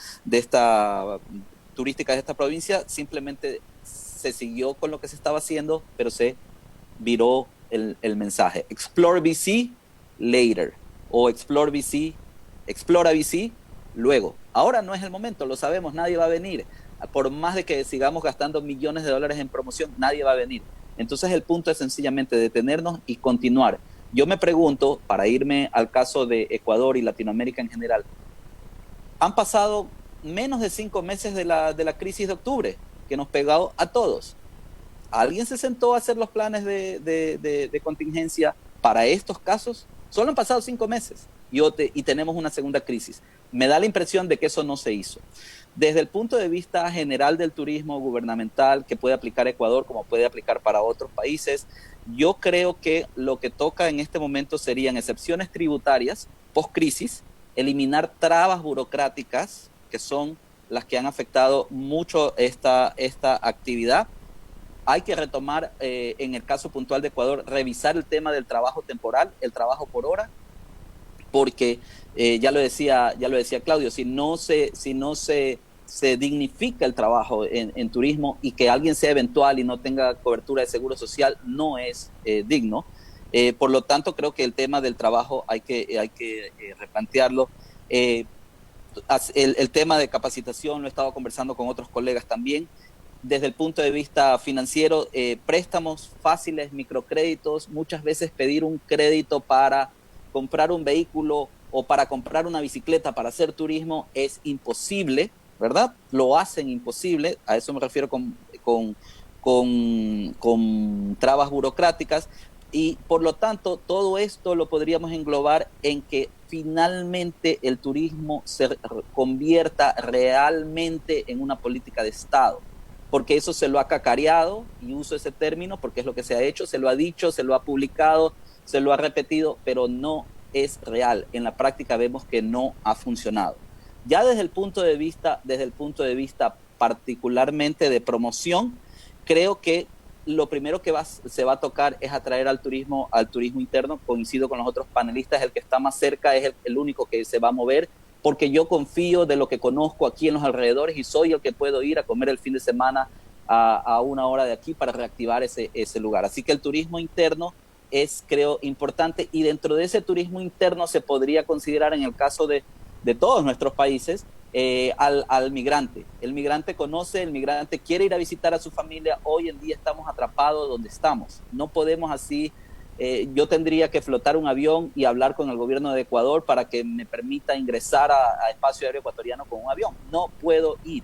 turística de esta provincia, simplemente se siguió con lo que se estaba haciendo, pero se viró el mensaje. Explore BC later, o Explore BC, Explora BC luego. Ahora no es el momento, lo sabemos, nadie va a venir. Por más de que sigamos gastando millones de dólares en promoción, nadie va a venir. Entonces el punto es sencillamente detenernos y continuar. Yo me pregunto, para irme al caso de Ecuador y Latinoamérica en general, han pasado menos de 5 meses de la crisis de octubre, que nos pegó a todos. ¿Alguien se sentó a hacer los planes de contingencia para estos casos? Solo han pasado 5 meses y tenemos una segunda crisis. Me da la impresión de que eso no se hizo. Desde el punto de vista general del turismo gubernamental, que puede aplicar Ecuador como puede aplicar para otros países, yo creo que lo que toca en este momento serían excepciones tributarias post-crisis, eliminar trabas burocráticas, que son las que han afectado mucho esta actividad. Hay que retomar, en el caso puntual de Ecuador, revisar el tema del trabajo temporal, el trabajo por hora, porque ya lo decía Claudio, si no se dignifica el trabajo en turismo, y que alguien sea eventual y no tenga cobertura de seguro social, no es digno. Por lo tanto, creo que el tema del trabajo hay que replantearlo. El tema de capacitación lo he estado conversando con otros colegas también. Desde el punto de vista financiero, préstamos fáciles, microcréditos, muchas veces pedir un crédito para comprar un vehículo o para comprar una bicicleta para hacer turismo es imposible, ¿verdad? Lo hacen imposible, a eso me refiero con trabas burocráticas, y por lo tanto todo esto lo podríamos englobar en que finalmente el turismo se convierta realmente en una política de Estado, porque eso se lo ha cacareado, y uso ese término porque es lo que se ha hecho, se lo ha dicho, se lo ha publicado, se lo ha repetido, pero no es real. En la práctica vemos que no ha funcionado. Ya desde el punto de vista particularmente de promoción, creo que lo primero que se va a tocar es atraer al turismo interno. Coincido con los otros panelistas, el que está más cerca es el único que se va a mover, porque yo confío de lo que conozco aquí en los alrededores y soy el que puedo ir a comer el fin de semana a 1 hora de aquí para reactivar ese lugar. Así que el turismo interno es, creo, importante, y dentro de ese turismo interno se podría considerar, en el caso de todos nuestros países, al migrante. El migrante conoce, el migrante quiere ir a visitar a su familia. Hoy en día estamos atrapados donde estamos. No podemos así. Yo tendría que flotar un avión y hablar con el gobierno de Ecuador para que me permita ingresar a espacio aéreo ecuatoriano con un avión. No puedo ir.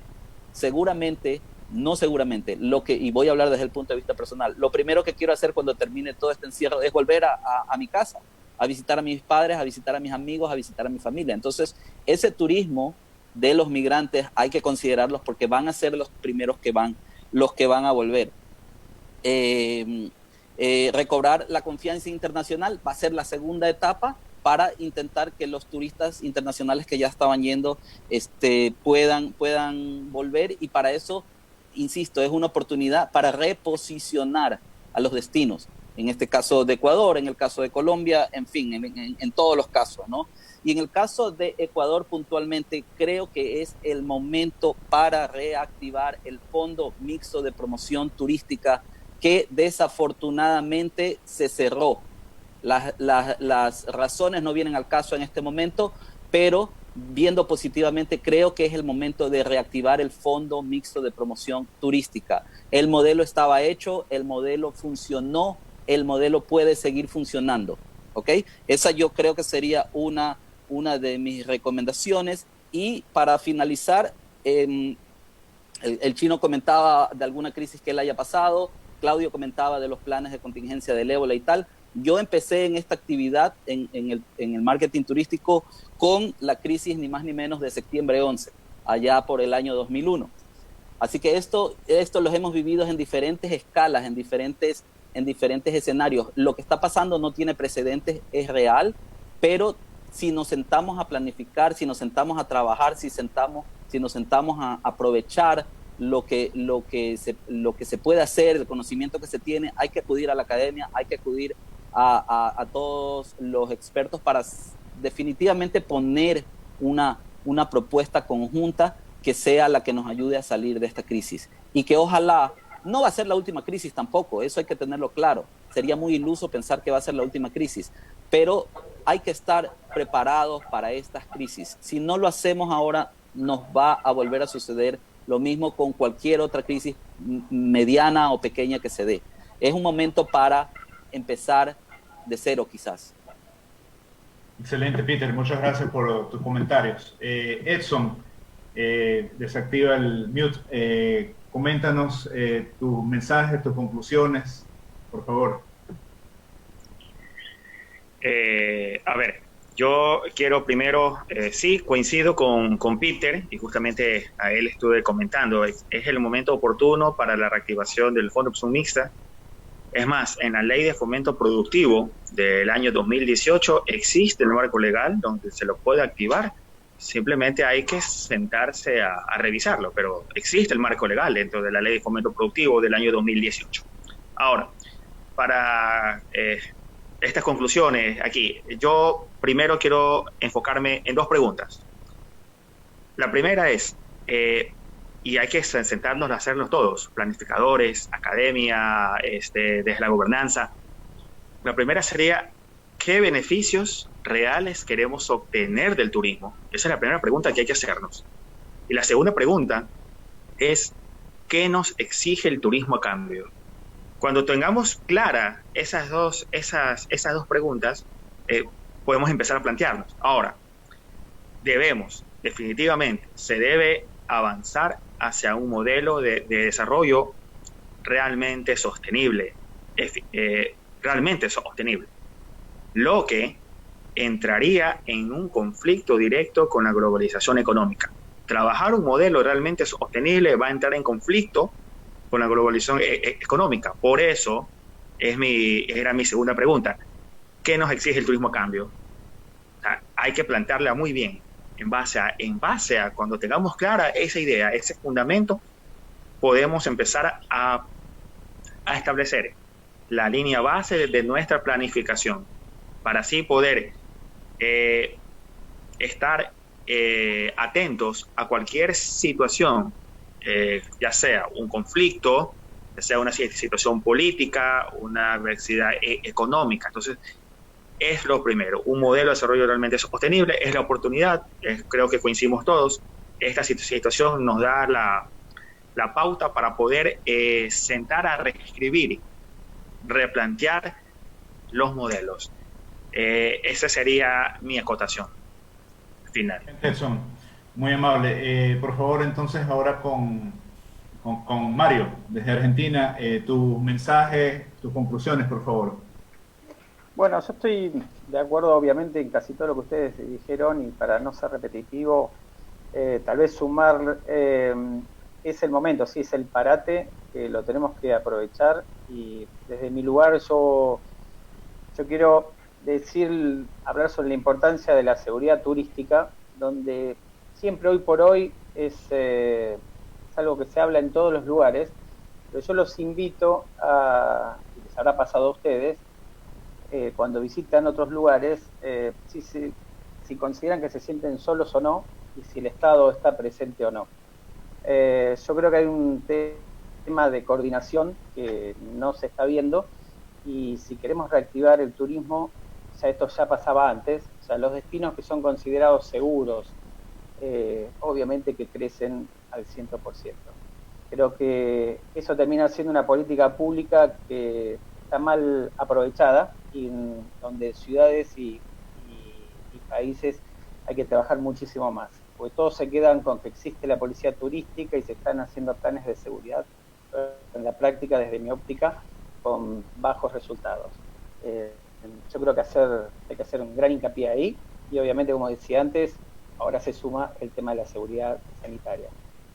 Seguramente, no seguramente, y voy a hablar desde el punto de vista personal, lo primero que quiero hacer cuando termine todo este encierro es volver a mi casa, a visitar a mis padres, a visitar a mis amigos, a visitar a mi familia. Entonces, ese turismo de los migrantes hay que considerarlos porque van a ser los primeros que van a volver. Recobrar la confianza internacional va a ser la segunda etapa para intentar que los turistas internacionales que ya estaban yendo puedan volver, y para eso, insisto, es una oportunidad para reposicionar a los destinos, en este caso de Ecuador, en el caso de Colombia, en fin, en todos los casos, ¿no? Y en el caso de Ecuador puntualmente, creo que es el momento para reactivar el Fondo Mixto de Promoción Turística que desafortunadamente se cerró. Las razones no vienen al caso en este momento, pero viendo positivamente, creo que es el momento de reactivar el Fondo Mixto de Promoción Turística. El modelo estaba hecho, el modelo funcionó, el modelo puede seguir funcionando, ¿ok? Esa yo creo que sería una de mis recomendaciones. Y para finalizar, el chino comentaba de alguna crisis que él haya pasado, Claudio comentaba de los planes de contingencia del ébola y tal. Yo empecé en esta actividad, en el marketing turístico, con la crisis ni más ni menos de septiembre 11, allá por el año 2001. Así que esto los hemos vivido en diferentes escalas, en diferentes escenarios. Lo que está pasando no tiene precedentes, es real, pero si nos sentamos a planificar, si nos sentamos a trabajar, si nos sentamos a aprovechar lo que se puede hacer, el conocimiento que se tiene, hay que acudir a la academia, hay que acudir a todos los expertos para definitivamente poner una propuesta conjunta que sea la que nos ayude a salir de esta crisis. Y que ojalá, no va a ser la última crisis tampoco, eso hay que tenerlo claro. Sería muy iluso pensar que va a ser la última crisis, pero hay que estar preparados para estas crisis. Si no lo hacemos ahora, nos va a volver a suceder lo mismo con cualquier otra crisis mediana o pequeña que se dé. Es un momento para empezar de cero, quizás. Excelente, Peter. Muchas gracias por tus comentarios. Edson, desactiva el mute. Coméntanos tus mensajes, tus conclusiones, por favor. A ver, yo quiero primero, sí, coincido con Peter, y justamente a él estuve comentando, es el momento oportuno para la reactivación del Fondo de Promoción Mixta. Es más, en la Ley de Fomento Productivo del año 2018 existe el marco legal donde se lo puede activar, simplemente hay que sentarse a revisarlo, pero existe el marco legal dentro de la Ley de Fomento Productivo del año 2018. Ahora, para estas conclusiones aquí, yo primero quiero enfocarme en dos preguntas. La primera es, y hay que sentarnos a hacernos todos, planificadores, academia, desde la gobernanza. La primera sería, ¿qué beneficios reales queremos obtener del turismo? Esa es la primera pregunta que hay que hacernos. Y la segunda pregunta es, ¿qué nos exige el turismo a cambio? Cuando tengamos claras esas dos preguntas, podemos empezar a plantearnos. Ahora, definitivamente, se debe avanzar hacia un modelo de desarrollo realmente sostenible, lo que entraría en un conflicto directo con la globalización económica. Trabajar un modelo realmente sostenible va a entrar en conflicto con la globalización económica. Por eso era mi segunda pregunta. ¿Qué nos exige el turismo a cambio? O sea, hay que plantearla muy bien. En base a cuando tengamos clara esa idea, ese fundamento, podemos empezar a establecer la línea base de nuestra planificación para así poder estar atentos a cualquier situación, ya sea un conflicto, ya sea una situación política, una adversidad económica. Entonces, es lo primero, un modelo de desarrollo realmente sostenible, es la oportunidad, creo que coincidimos todos, esta situación nos da la pauta para poder sentar a reescribir, replantear los modelos. Esa sería mi acotación final. Nelson, muy amable. Por favor, entonces ahora con Mario, desde Argentina, tus mensajes, tus conclusiones, por favor. Bueno, yo estoy de acuerdo obviamente en casi todo lo que ustedes dijeron, y para no ser repetitivo, tal vez sumar, es el momento, sí, es el parate, que lo tenemos que aprovechar, y desde mi lugar yo quiero hablar sobre la importancia de la seguridad turística, donde siempre hoy por hoy es algo que se habla en todos los lugares, pero yo los invito y les habrá pasado a ustedes, cuando visitan otros lugares, si consideran que se sienten solos o no, y si el Estado está presente o no. Yo creo que hay un tema de coordinación que no se está viendo, y si queremos reactivar el turismo, ya esto ya pasaba antes, o sea, los destinos que son considerados seguros, obviamente que crecen al 100%. Creo que eso termina siendo una política pública que está mal aprovechada, y donde ciudades y países hay que trabajar muchísimo más, porque todos se quedan con que existe la policía turística y se están haciendo planes de seguridad, en la práctica, desde mi óptica, con bajos resultados. Yo creo que hay que hacer un gran hincapié ahí, y obviamente, como decía antes, ahora se suma el tema de la seguridad sanitaria.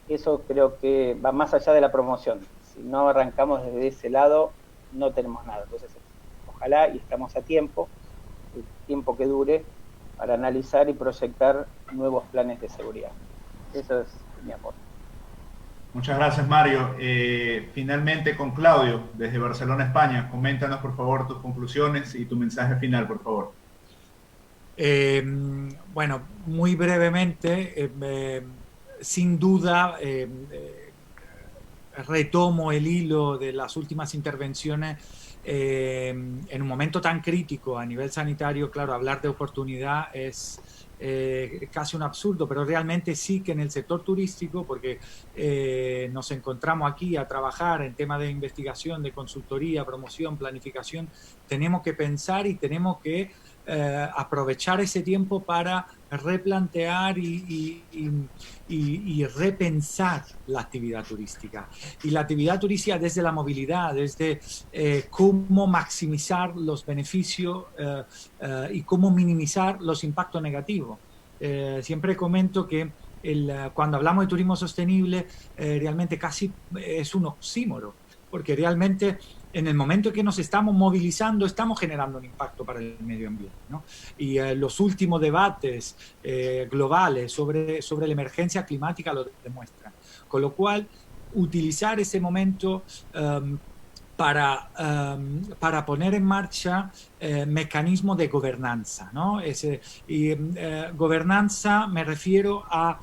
Eso creo que va más allá de la promoción. Si no arrancamos desde ese lado, no tenemos nada. Entonces, ojalá, y estamos a tiempo, el tiempo que dure, para analizar y proyectar nuevos planes de seguridad. Eso es mi aporte. Muchas gracias, Mario. Finalmente, con Claudio, desde Barcelona, España, coméntanos, por favor, tus conclusiones y tu mensaje final, por favor. Bueno, muy brevemente, sin duda, retomo el hilo de las últimas intervenciones. En un momento tan crítico a nivel sanitario, claro, hablar de oportunidad es casi un absurdo, pero realmente sí que en el sector turístico, porque nos encontramos aquí a trabajar en temas de investigación, de consultoría, promoción, planificación, tenemos que pensar y tenemos que aprovechar ese tiempo para replantear y repensar la actividad turística. Y la actividad turística desde la movilidad, desde cómo maximizar los beneficios y cómo minimizar los impactos negativos. Siempre comento que cuando hablamos de turismo sostenible, realmente casi es un oxímoro, porque realmente en el momento que nos estamos movilizando, estamos generando un impacto para el medio ambiente, ¿no? Y los últimos debates globales sobre la emergencia climática lo demuestran. Con lo cual, utilizar ese momento para poner en marcha mecanismos de gobernanza, ¿no? Gobernanza me refiero a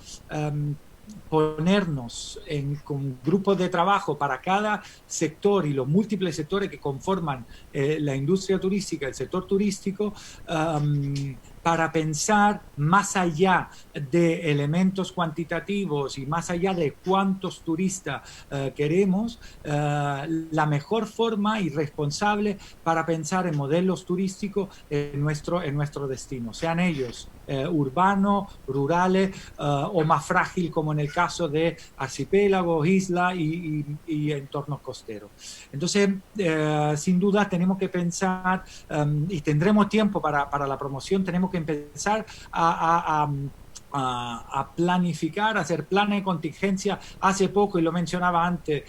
ponernos con grupos de trabajo para cada sector y los múltiples sectores que conforman la industria turística, el sector turístico, para pensar más allá de elementos cuantitativos y más allá de cuántos turistas queremos, la mejor forma y responsable para pensar en modelos turísticos en nuestro destino, sean ellos urbanos, rurales o más frágil, como en el caso de archipiélagos, islas y entornos costeros. Entonces, sin duda tenemos que pensar, y tendremos tiempo para la promoción, tenemos que empezar a planificar, a hacer planes de contingencia. Hace poco, y lo mencionaba antes,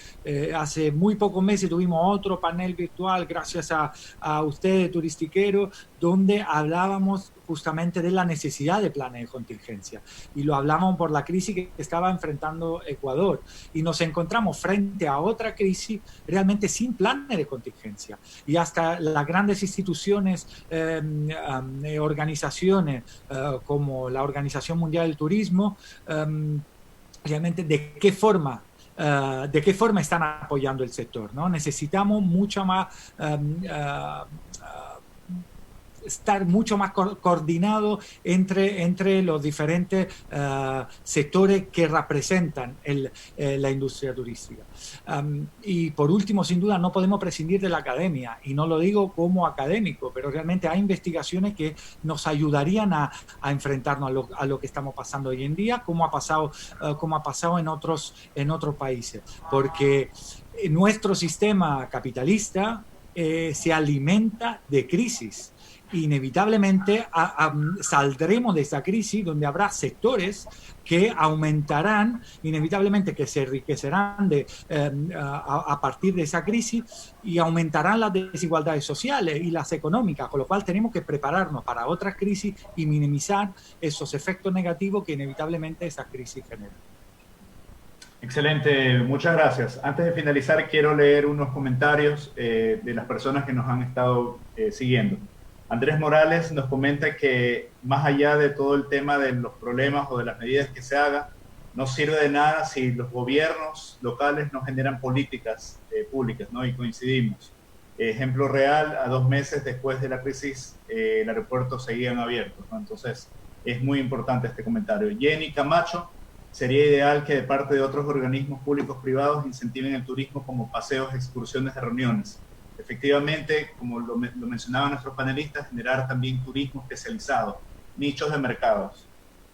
hace muy pocos meses tuvimos otro panel virtual gracias a ustedes, turistiqueros, donde hablábamos justamente de la necesidad de planes de contingencia, y lo hablamos por la crisis que estaba enfrentando Ecuador, y nos encontramos frente a otra crisis realmente sin planes de contingencia, y hasta las grandes instituciones, organizaciones como la Organización Mundial del Turismo, realmente de qué forma están apoyando el sector, ¿no? Necesitamos mucha más estar mucho más coordinado entre los diferentes sectores que representan la industria turística. Y por último, sin duda, no podemos prescindir de la academia, y no lo digo como académico, pero realmente hay investigaciones que nos ayudarían a enfrentarnos a lo que estamos pasando hoy en día, como ha pasado en otros países, porque nuestro sistema capitalista se alimenta de crisis. Inevitablemente saldremos de esa crisis donde habrá sectores que aumentarán, inevitablemente que se enriquecerán a partir de esa crisis, y aumentarán las desigualdades sociales y las económicas, con lo cual tenemos que prepararnos para otras crisis y minimizar esos efectos negativos que inevitablemente esas crisis generan. Excelente, muchas gracias. Antes de finalizar, quiero leer unos comentarios de las personas que nos han estado siguiendo. Andrés Morales nos comenta que más allá de todo el tema de los problemas o de las medidas que se hagan, no sirve de nada si los gobiernos locales no generan políticas públicas, ¿no? Y coincidimos. Ejemplo real, a 2 meses después de la crisis, el aeropuerto seguían abiertos, ¿no? Entonces, es muy importante este comentario. Jenny Camacho: sería ideal que de parte de otros organismos públicos privados incentiven el turismo como paseos, excursiones de reuniones. Efectivamente, como lo mencionaban nuestros panelistas, generar también turismo especializado, nichos de mercados.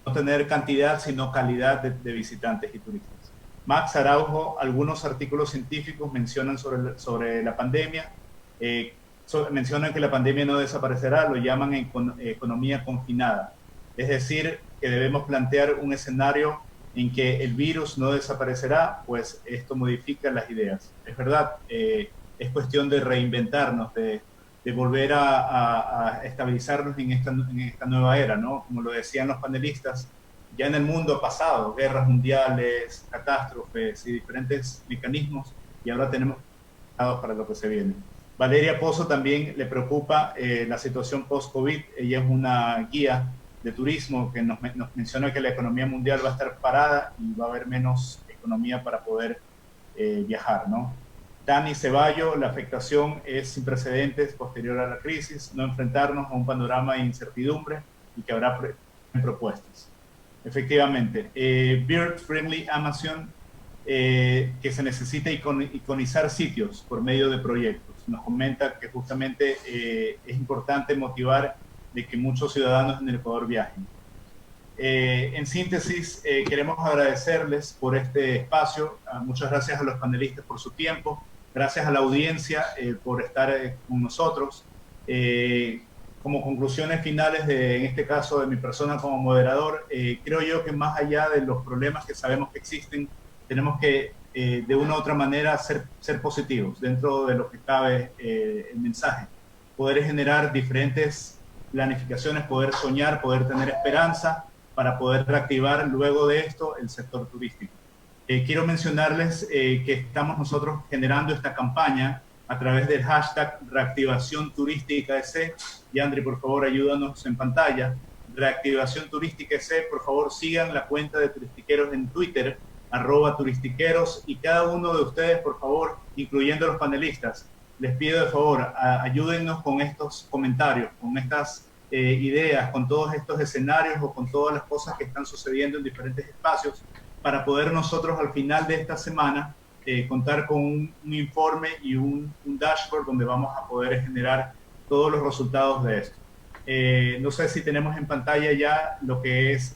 No tener cantidad, sino calidad de visitantes y turistas. Max Araujo: algunos artículos científicos mencionan sobre la pandemia, mencionan que la pandemia no desaparecerá, lo llaman economía confinada. Es decir, que debemos plantear un escenario en que el virus no desaparecerá, pues esto modifica las ideas. Es verdad, es cuestión de reinventarnos, de volver a estabilizarnos en esta nueva era, ¿no? Como lo decían los panelistas, ya en el mundo ha pasado guerras mundiales, catástrofes y diferentes mecanismos, y ahora tenemos para lo que se viene. Valeria Pozo también le preocupa la situación post-COVID. Ella es una guía de turismo que nos menciona que la economía mundial va a estar parada y va a haber menos economía para poder viajar, ¿no? Dani Ceballo: la afectación es sin precedentes posterior a la crisis, no enfrentarnos a un panorama de incertidumbre y que habrá propuestas. Efectivamente, Bird Friendly Amazon, que se necesita iconizar sitios por medio de proyectos. Nos comenta que justamente es importante motivar de que muchos ciudadanos en el Ecuador viajen. En síntesis, queremos agradecerles por este espacio. Muchas gracias a los panelistas por su tiempo. Gracias a la audiencia por estar con nosotros. Como conclusiones finales, en este caso de mi persona como moderador, creo yo que más allá de los problemas que sabemos que existen, tenemos que de una u otra manera ser positivos dentro de lo que cabe el mensaje. Poder generar diferentes planificaciones, poder soñar, poder tener esperanza para poder reactivar luego de esto el sector turístico. Quiero mencionarles que estamos nosotros generando esta campaña a través del hashtag Reactivación Turística EC. Y Andri, por favor, ayúdanos en pantalla. Reactivación Turística EC, por favor, sigan la cuenta de Turistiqueros en Twitter, @turistiqueros, y cada uno de ustedes, por favor, incluyendo los panelistas, les pido de favor, ayúdennos con estos comentarios, con estas ideas, con todos estos escenarios o con todas las cosas que están sucediendo en diferentes espacios, para poder nosotros al final de esta semana contar con un informe y un dashboard donde vamos a poder generar todos los resultados de esto. No sé si tenemos en pantalla ya lo que es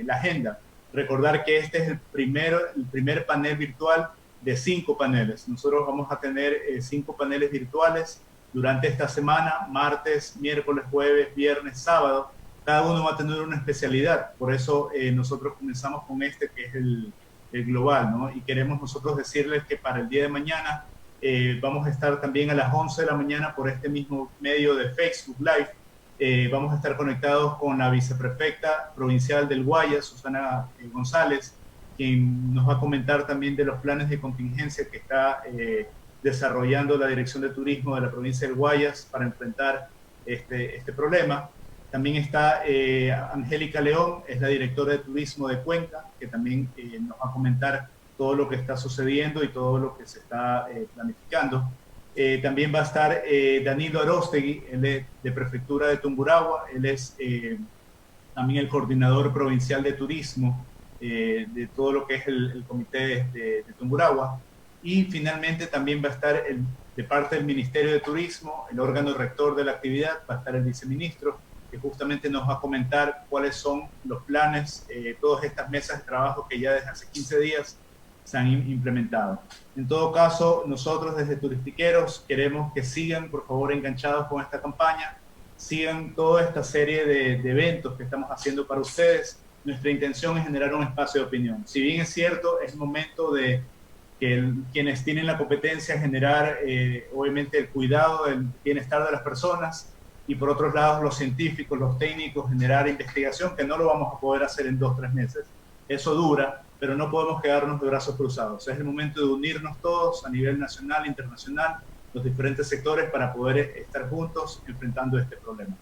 la agenda. Recordar que este es el primer panel virtual de 5 paneles. Nosotros vamos a tener 5 paneles virtuales durante esta semana: martes, miércoles, jueves, viernes, sábado. Cada uno va a tener una especialidad. Por eso nosotros comenzamos con este, que es el global, ¿no? Y queremos nosotros decirles que para el día de mañana vamos a estar también a las 11 de la mañana por este mismo medio de Facebook Live. Vamos a estar conectados con la viceprefecta provincial del Guayas, Susana González, quien nos va a comentar también de los planes de contingencia que está desarrollando la Dirección de Turismo de la provincia del Guayas para enfrentar este problema. También está Angélica León, es la directora de Turismo de Cuenca, que también nos va a comentar todo lo que está sucediendo y todo lo que se está planificando. También va a estar Danilo Arostegui, él es de Prefectura de Tungurahua, él es también el coordinador provincial de turismo de todo lo que es el comité de Tungurahua. Y finalmente también va a estar de parte del Ministerio de Turismo, el órgano rector de la actividad, va a estar el viceministro, que justamente nos va a comentar cuáles son los planes, todas estas mesas de trabajo que ya desde hace 15 días se han implementado. En todo caso, nosotros desde Turistiqueros queremos que sigan, por favor, enganchados con esta campaña, sigan toda esta serie de eventos que estamos haciendo para ustedes. Nuestra intención es generar un espacio de opinión. Si bien es cierto, es momento de que quienes tienen la competencia generar, obviamente, el cuidado del bienestar de las personas, y por otros lados los científicos, los técnicos, generar investigación, que no lo vamos a poder hacer en 2 o 3 meses. Eso dura, pero no podemos quedarnos de brazos cruzados. Es el momento de unirnos todos a nivel nacional, internacional, los diferentes sectores, para poder estar juntos enfrentando este problema.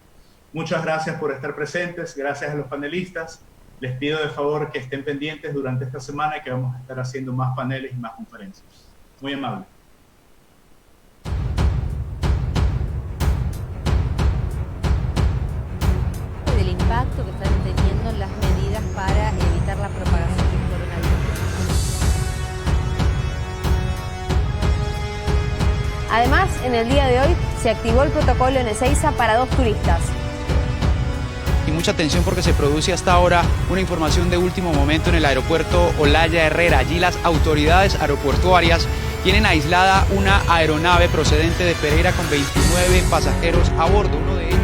Muchas gracias por estar presentes, gracias a los panelistas. Les pido de favor que estén pendientes durante esta semana y que vamos a estar haciendo más paneles y más conferencias. Muy amable. Del impacto que están teniendo las medidas para evitar la propagación del coronavirus. Además, en el día de hoy se activó el protocolo en Ezeiza para 2 turistas. Y mucha atención porque se produce hasta ahora una información de último momento en el aeropuerto Olaya Herrera. Allí las autoridades aeroportuarias tienen aislada una aeronave procedente de Pereira con 29 pasajeros a bordo. Uno de ellos